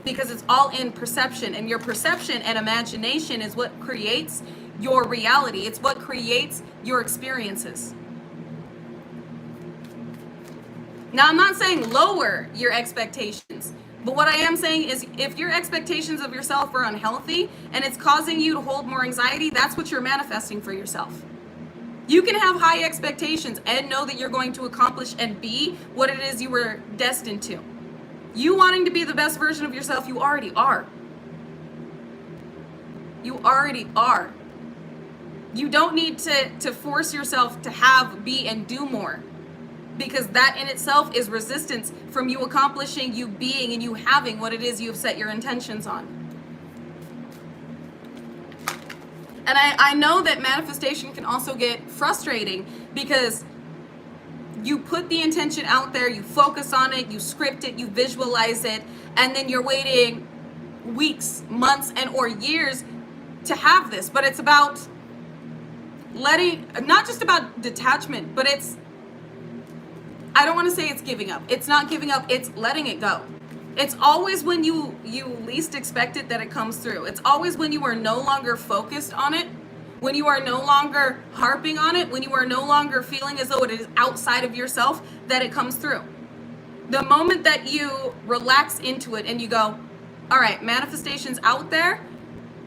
S1: Because it's all in perception, and your perception and imagination is what creates your reality. It's what creates your experiences. Now, I'm not saying lower your expectations, but what I am saying is if your expectations of yourself are unhealthy and it's causing you to hold more anxiety, that's what you're manifesting for yourself. You can have high expectations and know that you're going to accomplish and be what it is you were destined to. You wanting to be the best version of yourself, you already are. You already are. You don't need to force yourself to have, be, and do more. Because that in itself is resistance from you accomplishing, you being, and you having what it is you've set your intentions on. And I know that manifestation can also get frustrating because you put the intention out there, you focus on it, you script it, you visualize it, and then you're waiting weeks, months, and or years to have this. But it's about not just about detachment, but I don't want to say it's giving up. It's not giving up, it's letting it go. It's always when you least expect it that it comes through. It's always when you are no longer focused on it, when you are no longer harping on it, when you are no longer feeling as though it is outside of yourself, that it comes through. The moment that you relax into it and you go, all right, manifestation's out there,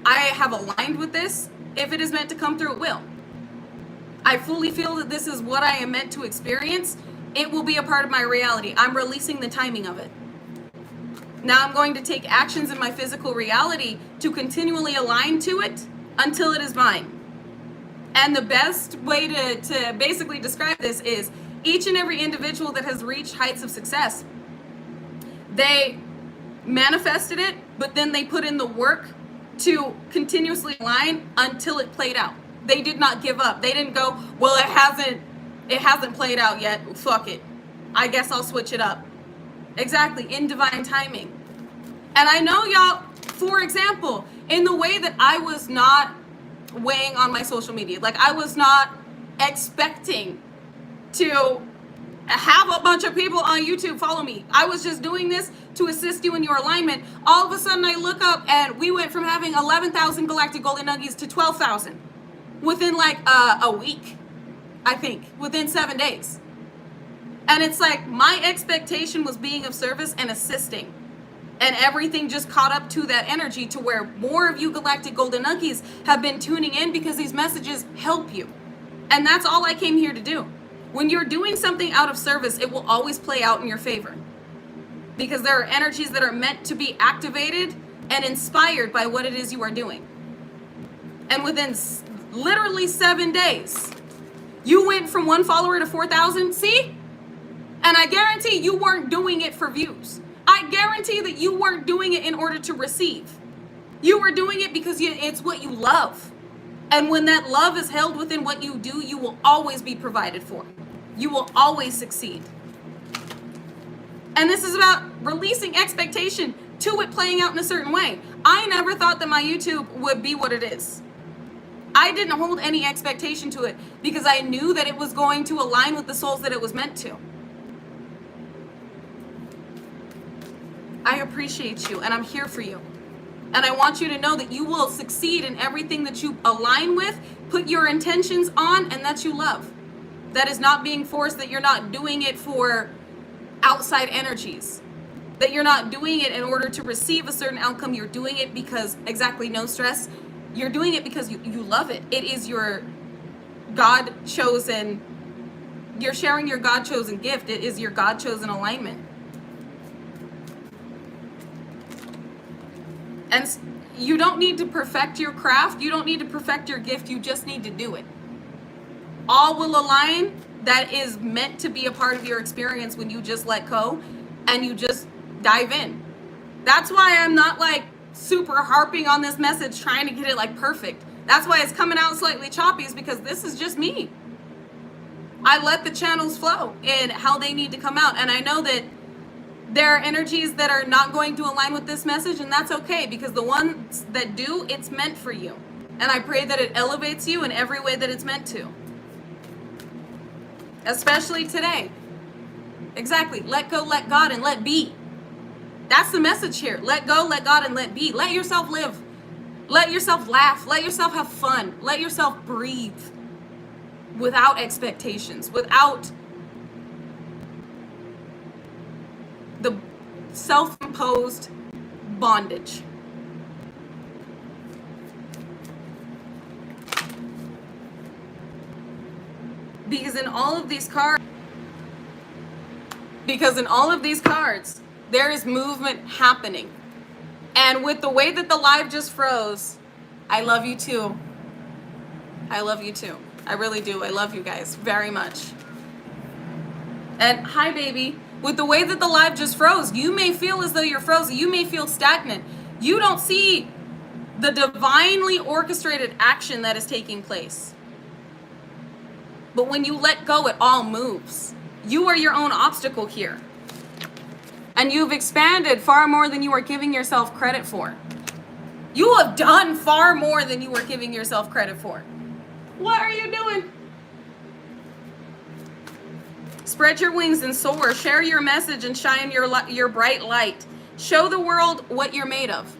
S1: I have aligned with this. If it is meant to come through, it will. I fully feel that this is what I am meant to experience. It will be a part of my reality. I'm releasing the timing of it. Now I'm going to take actions in my physical reality to continually align to it until it is mine. And the best way to basically describe this is each and every individual that has reached heights of success, they manifested it, but then they put in the work to continuously align until it played out. They did not give up. They didn't go, well, it hasn't played out yet. Fuck it. I guess I'll switch it up. Exactly, in divine timing. And I know y'all, for example, in the way that I was not weighing on my social media, like I was not expecting to have a bunch of people on YouTube follow me. I was just doing this to assist you in your alignment. All of a sudden I look up and we went from having 11,000 galactic golden nuggies to 12,000 within like a week, I think, within 7 days. And it's like my expectation was being of service and assisting. And everything just caught up to that energy to where more of you Galactic Golden Nuggies have been tuning in because these messages help you. And that's all I came here to do. When you're doing something out of service, it will always play out in your favor. Because there are energies that are meant to be activated and inspired by what it is you are doing. And within literally 7 days, you went from 1 follower to 4,000. See? And I guarantee you weren't doing it for views. I guarantee that you weren't doing it in order to receive. You were doing it because it's what you love. And when that love is held within what you do, you will always be provided for. You will always succeed. And this is about releasing expectation to it playing out in a certain way. I never thought that my YouTube would be what it is. I didn't hold any expectation to it because I knew that it was going to align with the souls that it was meant to. I appreciate you and I'm here for you. And I want you to know that you will succeed in everything that you align with, put your intentions on, and that you love. That is not being forced, that you're not doing it for outside energies. That you're not doing it in order to receive a certain outcome. You're doing it because, exactly, no stress. You're doing it because you love it. It is your God-chosen, you're sharing your God-chosen gift. It is your God-chosen alignment. And you don't need to perfect your craft. You don't need to perfect your gift. You just need to do it. All will align. That is meant to be a part of your experience when you just let go and you just dive in. That's why I'm not like super harping on this message, trying to get it like perfect. That's why it's coming out slightly choppy, is because this is just me. I let the channels flow in how they need to come out. And I know that there are energies that are not going to align with this message, and that's okay, because the ones that do, it's meant for you. And I pray that it elevates you in every way that it's meant to. Especially today. Exactly. Let go, let God, and let be. That's the message here. Let go, let God, and let be. Let yourself live. Let yourself laugh. Let yourself have fun. Let yourself breathe without expectations, without the self-imposed bondage. Because in all of these cards, there is movement happening. And with the way that the live just froze, I love you too. I love you too. I really do. I love you guys very much. And hi, baby. With the way that the live just froze, you may feel as though you're frozen. You may feel stagnant. You don't see the divinely orchestrated action that is taking place. But when you let go, it all moves. You are your own obstacle here. And you've expanded far more than you are giving yourself credit for. You have done far more than you were giving yourself credit for. What are you doing? Spread your wings and soar. Share your message and shine your bright light. Show the world what you're made of.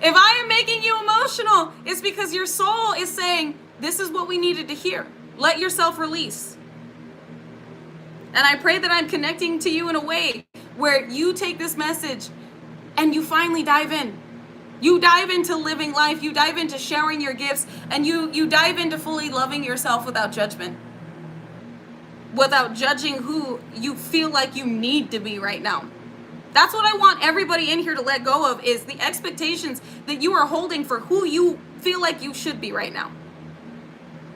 S1: If I am making you emotional, it's because your soul is saying, this is what we needed to hear. Let yourself release. And I pray that I'm connecting to you in a way where you take this message and you finally dive in. You dive into living life. You dive into sharing your gifts. And you dive into fully loving yourself without judgment. Without judging who you feel like you need to be right now. That's what I want everybody in here to let go of, is the expectations that you are holding for who you feel like you should be right now.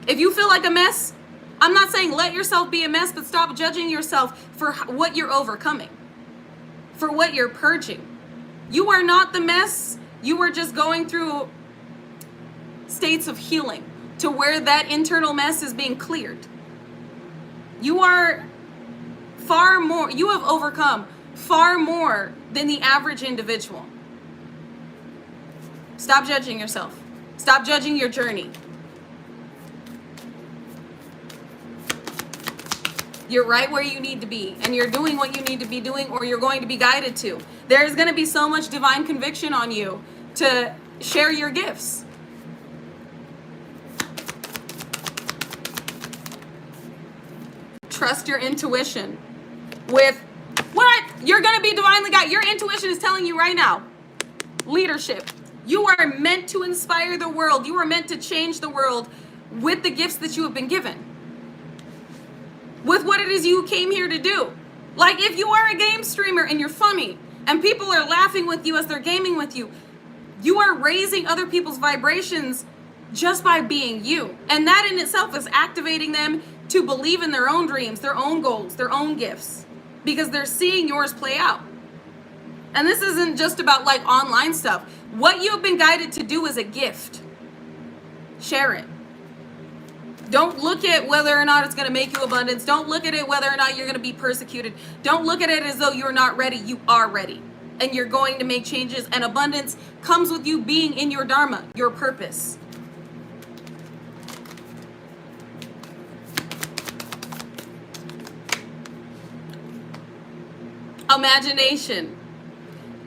S1: If you feel like a mess, I'm not saying let yourself be a mess, but stop judging yourself for what you're overcoming, for what you're purging. You are not the mess. You are just going through states of healing to where that internal mess is being cleared. You are far more, you have overcome far more than the average individual. Stop judging yourself. Stop judging your journey. You're right where you need to be, and you're doing what you need to be doing, or you're going to be guided to. There's going to be so much divine conviction on you to share your gifts. trust your intuition with what? You're going to be divinely guided. Your intuition is telling you right now. Leadership. You are meant to inspire the world. You are meant to change the world with the gifts that you have been given. With what it is you came here to do. Like if you are a game streamer and you're funny and people are laughing with you as they're gaming with you, you are raising other people's vibrations just by being you. And that in itself is activating them to believe in their own dreams, their own goals, their own gifts, because they're seeing yours play out. And this isn't just about like online stuff. What you've been guided to do is a gift. Share it. Don't look at whether or not it's going to make you abundance. Don't look at it whether or not you're going to be persecuted. Don't look at it as though you're not ready. You are ready. And you're going to make changes. And abundance comes with you being in your dharma, your purpose. Imagination.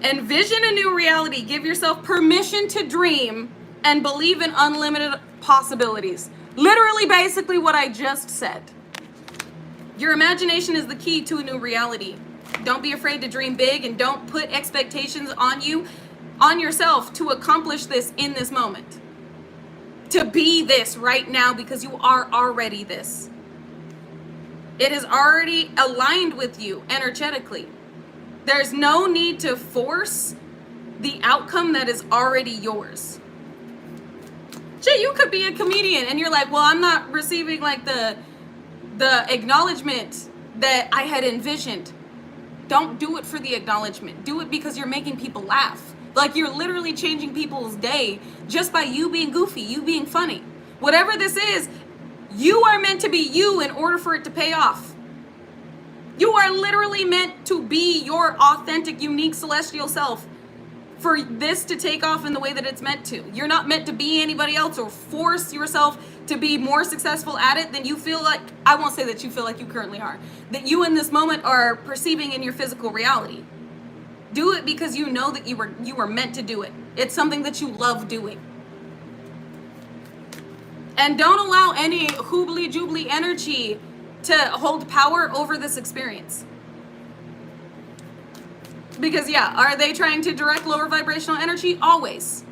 S1: Envision a new reality. Give yourself permission to dream and believe in unlimited possibilities. Literally, basically what I just said. Your imagination is the key to a new reality. Don't be afraid to dream big and don't put expectations on you, on yourself to accomplish this in this moment. To be this right now because you are already this. It is already aligned with you energetically. There's no need to force the outcome that is already yours. Shit, you could be a comedian and you're like, well, I'm not receiving like the acknowledgement that I had envisioned. Don't do it for the acknowledgement. Do it because you're making people laugh. Like you're literally changing people's day just by you being goofy, you being funny. Whatever this is, you are meant to be you in order for it to pay off. You are literally meant to be your authentic, unique, celestial self for this to take off in the way that it's meant to. You're not meant to be anybody else or force yourself to be more successful at it than you feel like, I won't say that you feel like you currently are, that you in this moment are perceiving in your physical reality. Do it because you know that you were meant to do it. It's something that you love doing. And don't allow any hoobly-joobly energy to hold power over this experience. Because yeah, are they trying to direct lower vibrational energy? Always.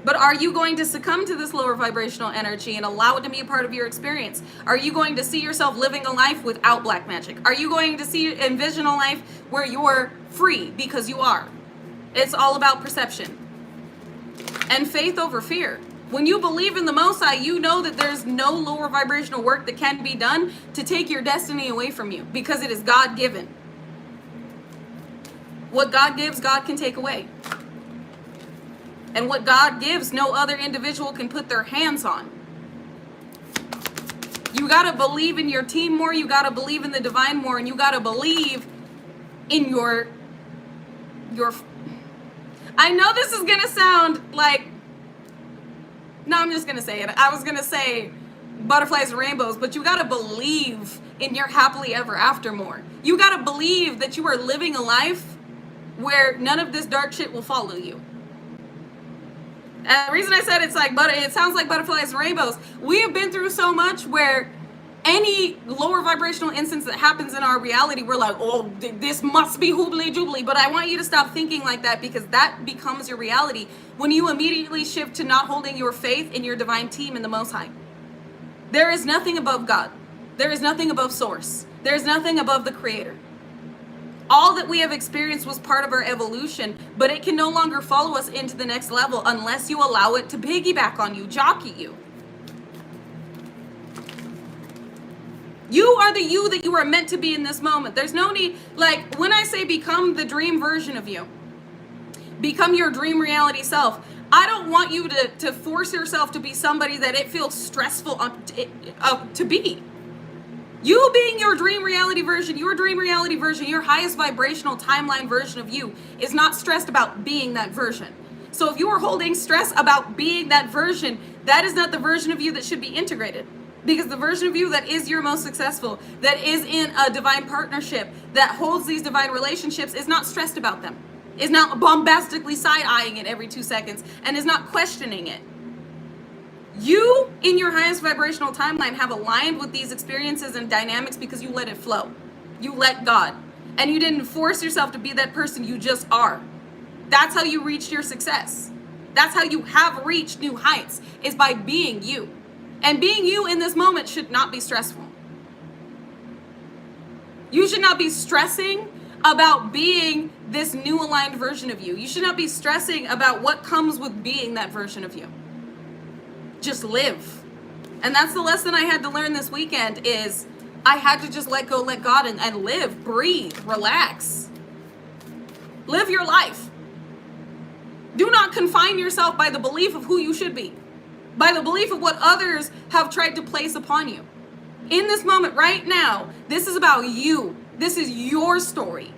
S1: But are you going to succumb to this lower vibrational energy and allow it to be a part of your experience? Are you going to see yourself living a life without black magic? Are you going to envision a life where you're free because you are? It's all about perception. And faith over fear. When you believe in the Most High, you know that there's no lower vibrational work that can be done to take your destiny away from you because it is God-given. What God gives, God can take away. And what God gives, no other individual can put their hands on. You gotta believe in your team more, you gotta believe in the divine more, and you gotta believe in your I know this is gonna sound like, no, I'm just gonna say it. I was gonna say butterflies and rainbows, but you gotta believe in your happily ever after more. You gotta believe that you are living a life where none of this dark shit will follow you. And the reason I said it sounds like butterflies and rainbows, we have been through so much where any lower vibrational instance that happens in our reality, we're like, oh, this must be hoobly doobly. But I want you to stop thinking like that because that becomes your reality when you immediately shift to not holding your faith in your divine team in the Most High. There is nothing above God. There is nothing above Source. There is nothing above the Creator. All that we have experienced was part of our evolution, but it can no longer follow us into the next level unless you allow it to piggyback on you, jockey you. You are the you that you are meant to be in this moment. There's no need, like when I say become the dream version of you, become your dream reality self, I don't want you to force yourself to be somebody that it feels stressful to be. You being your dream reality version, your highest vibrational timeline version of you is not stressed about being that version. So if you are holding stress about being that version, that is not the version of you that should be integrated. Because the version of you that is your most successful, that is in a divine partnership, that holds these divine relationships is not stressed about them, is not bombastically side-eyeing it every 2 seconds, and is not questioning it. You, in your highest vibrational timeline, have aligned with these experiences and dynamics because you let it flow. You let God. And you didn't force yourself to be that person. You just are. That's how you reached your success. That's how you have reached new heights, is by being you. And being you in this moment should not be stressful. You should not be stressing about being this new aligned version of you. You should not be stressing about what comes with being that version of you. Just live. And that's the lesson I had to learn this weekend, is I had to just let go, let God, and live, breathe, relax. Live your life. Do not confine yourself by the belief of who you should be, by the belief of what others have tried to place upon you. In this moment right now, this is about you. This is your story.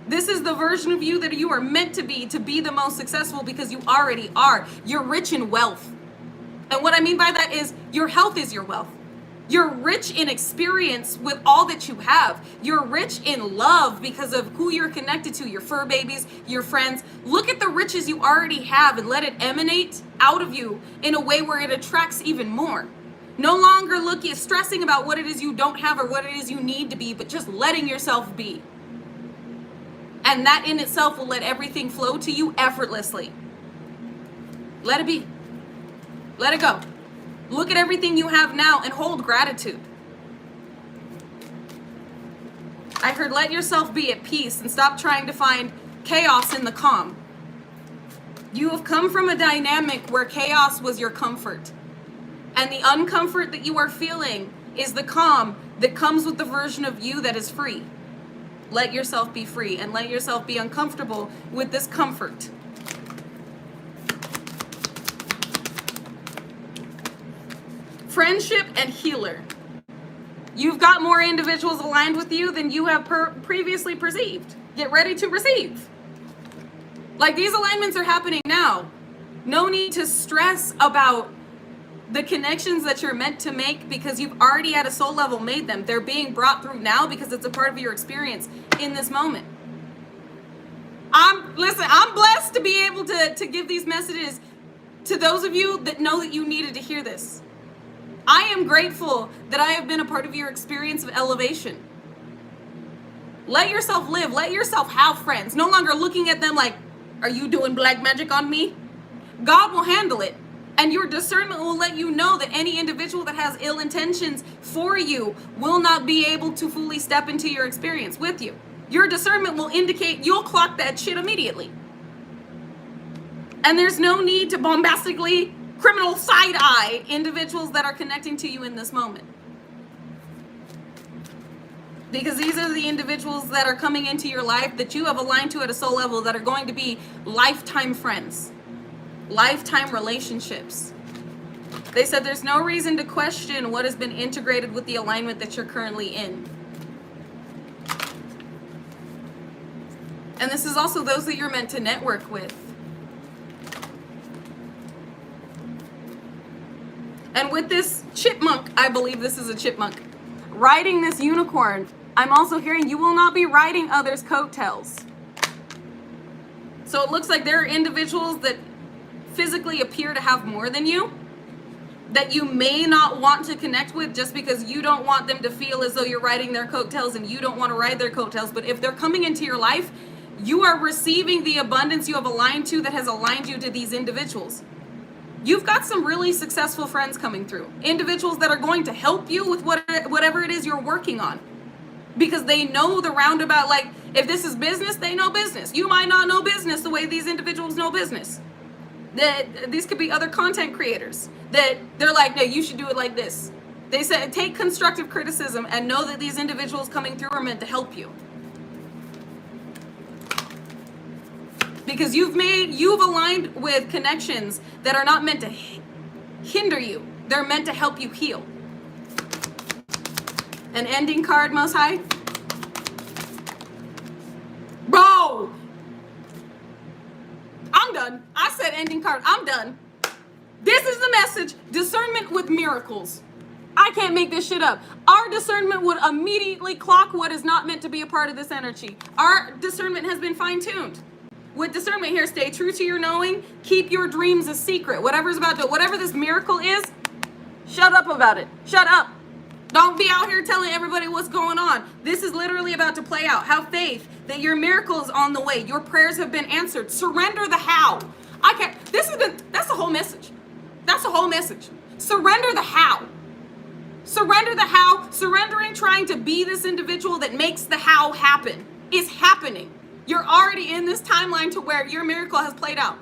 S1: This is the version of you that you are meant to be the most successful, because you already are. You're rich in wealth. And what I mean by that is your health is your wealth. You're rich in experience with all that you have. You're rich in love because of who you're connected to, your fur babies, your friends. Look at the riches you already have and let it emanate out of you in a way where it attracts even more. No longer stressing about what it is you don't have or what it is you need to be, but just letting yourself be. And that in itself will let everything flow to you effortlessly. Let it be. Let it go. Look at everything you have now and hold gratitude. I heard let yourself be at peace and stop trying to find chaos in the calm. You have come from a dynamic where chaos was your comfort. And the uncomfort that you are feeling is the calm that comes with the version of you that is free. Let yourself be free and let yourself be uncomfortable with this comfort. Friendship and healer. You've got more individuals aligned with you than you have previously perceived. Get ready to receive. Like, these alignments are happening now. No need to stress about the connections that you're meant to make, because you've already at a soul level made them. They're being brought through now because it's a part of your experience in this moment. I'm blessed to be able to give these messages to those of you that know that you needed to hear this. I am grateful that I have been a part of your experience of elevation. Let yourself live. Let yourself have friends. No longer looking at them like, are you doing black magic on me? God will handle it. And your discernment will let you know that any individual that has ill intentions for you will not be able to fully step into your experience with you. Your discernment will indicate you'll clock that shit immediately. And there's no need to bombastically criminal side-eye individuals that are connecting to you in this moment. Because these are the individuals that are coming into your life that you have aligned to at a soul level, that are going to be lifetime friends, lifetime relationships. They said there's no reason to question what has been integrated with the alignment that you're currently in. And this is also those that you're meant to network with. And with this chipmunk, I believe this is a chipmunk, riding this unicorn, I'm also hearing you will not be riding others' coattails. So it looks like there are individuals that physically appear to have more than you, that you may not want to connect with just because you don't want them to feel as though you're riding their coattails and you don't want to ride their coattails. But if they're coming into your life, you are receiving the abundance you have aligned to that has aligned you to these individuals. You've got some really successful friends coming through. Individuals that are going to help you with whatever it is you're working on. Because they know the roundabout, like, if this is business, they know business. You might not know business the way these individuals know business. That these could be other content creators. That they're like, no, you should do it like this. They said, take constructive criticism and know that these individuals coming through are meant to help you. Because you've aligned with connections that are not meant to hinder you. They're meant to help you heal. An ending card, Most High. Bro! I'm done. I said ending card. I'm done. This is the message. Discernment with miracles. I can't make this shit up. Our discernment would immediately clock what is not meant to be a part of this energy. Our discernment has been fine-tuned. with discernment here, stay true to your knowing. Keep your dreams a secret. Whatever this miracle is, shut up about it. Shut up. Don't be out here telling everybody what's going on. This is literally about to play out. Have faith that your miracle is on the way. Your prayers have been answered. Surrender the how. That's the whole message. That's the whole message. Surrender the how. Surrender the how. Surrendering trying to be this individual that makes the how happen is happening. You're already in this timeline to where your miracle has played out.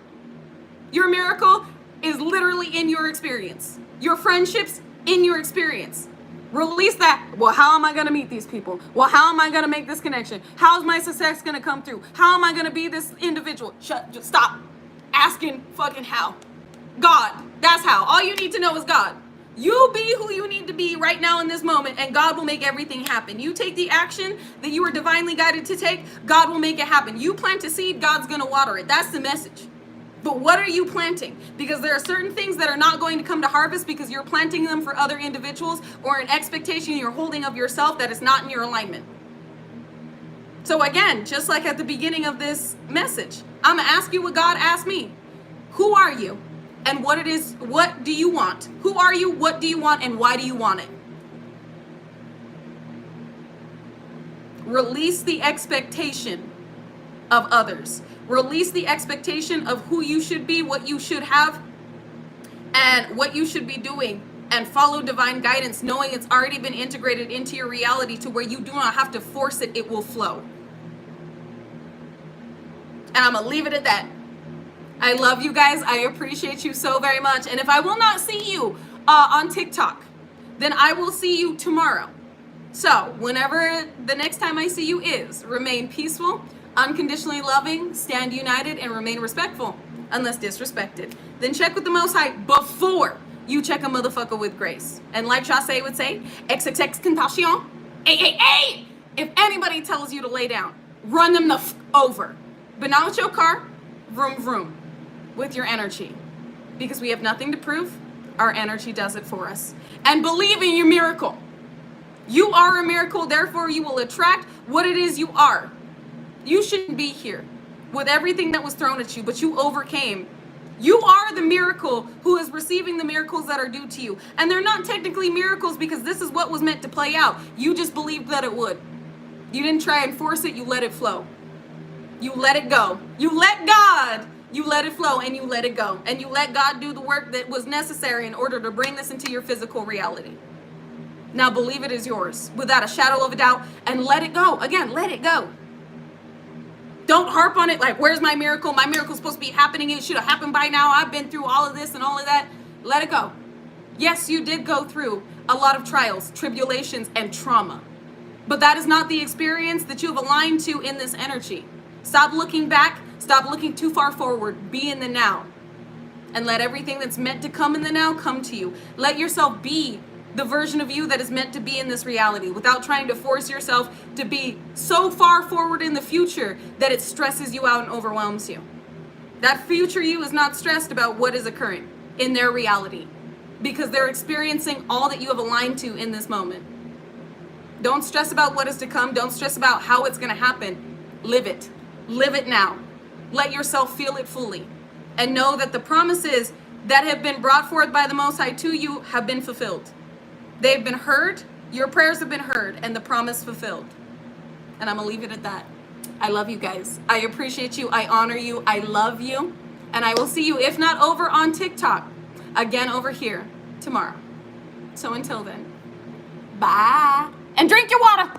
S1: Your miracle is literally in your experience. Your friendships in your experience. Release that. Well, how am I going to meet these people? Well, how am I going to make this connection? How is my success going to come through? How am I going to be this individual? Just stop asking fucking how. God, that's how. All you need to know is God. You be who you need to be right now in this moment, and God will make everything happen. You take the action that you are divinely guided to take, God will make it happen. You plant a seed, God's going to water it. That's the message. But what are you planting? Because there are certain things that are not going to come to harvest because you're planting them for other individuals or an expectation you're holding of yourself that is not in your alignment. So again, just like at the beginning of this message, I'm going to ask you what God asked me. Who are you? And what do you want? Who are you? What do you want? And why do you want it? Release the expectation of others. Release the expectation of who you should be, what you should have, and what you should be doing. And follow divine guidance, knowing it's already been integrated into your reality to where you do not have to force it, it will flow. And I'm going to leave it at that. I love you guys. I appreciate you so very much. And if I will not see you on TikTok, then I will see you tomorrow. So whenever the next time I see you is, remain peaceful, unconditionally loving, stand united, and remain respectful, unless disrespected. Then check with the Most High before you check a motherfucker with grace. And like Chasé would say, XXX Tentacion, AAA. If anybody tells you to lay down, run them the over. But not with your car, vroom vroom. With your energy, because we have nothing to prove. Our energy does it for us. And believe in your miracle. You are a miracle, therefore you will attract what it is you are. You shouldn't be here with everything that was thrown at you, but you overcame. You are the miracle who is receiving the miracles that are due to you. And they're not technically miracles because this is what was meant to play out. You just believed that it would. You didn't try and force it, you let it flow. You let it go. You let God. You let it flow and you let it go. And you let God do the work that was necessary in order to bring this into your physical reality. Now believe it is yours without a shadow of a doubt and let it go. Again, let it go. Don't harp on it like, where's my miracle? My miracle's supposed to be happening. It should have happened by now. I've been through all of this and all of that. Let it go. Yes, you did go through a lot of trials, tribulations, and trauma. But that is not the experience that you have aligned to in this energy. Stop looking back. Stop looking too far forward. Be in the now. And let everything that's meant to come in the now come to you. Let yourself be the version of you that is meant to be in this reality without trying to force yourself to be so far forward in the future that it stresses you out and overwhelms you. That future you is not stressed about what is occurring in their reality because they're experiencing all that you have aligned to in this moment. Don't stress about what is to come. Don't stress about how it's going to happen. Live it. Live it now. Let yourself feel it fully. And know that the promises that have been brought forth by the Most High to you have been fulfilled. They've been heard. Your prayers have been heard. And the promise fulfilled. And I'm going to leave it at that. I love you guys. I appreciate you. I honor you. I love you. And I will see you, if not over on TikTok, again over here tomorrow. So until then, bye. And drink your water.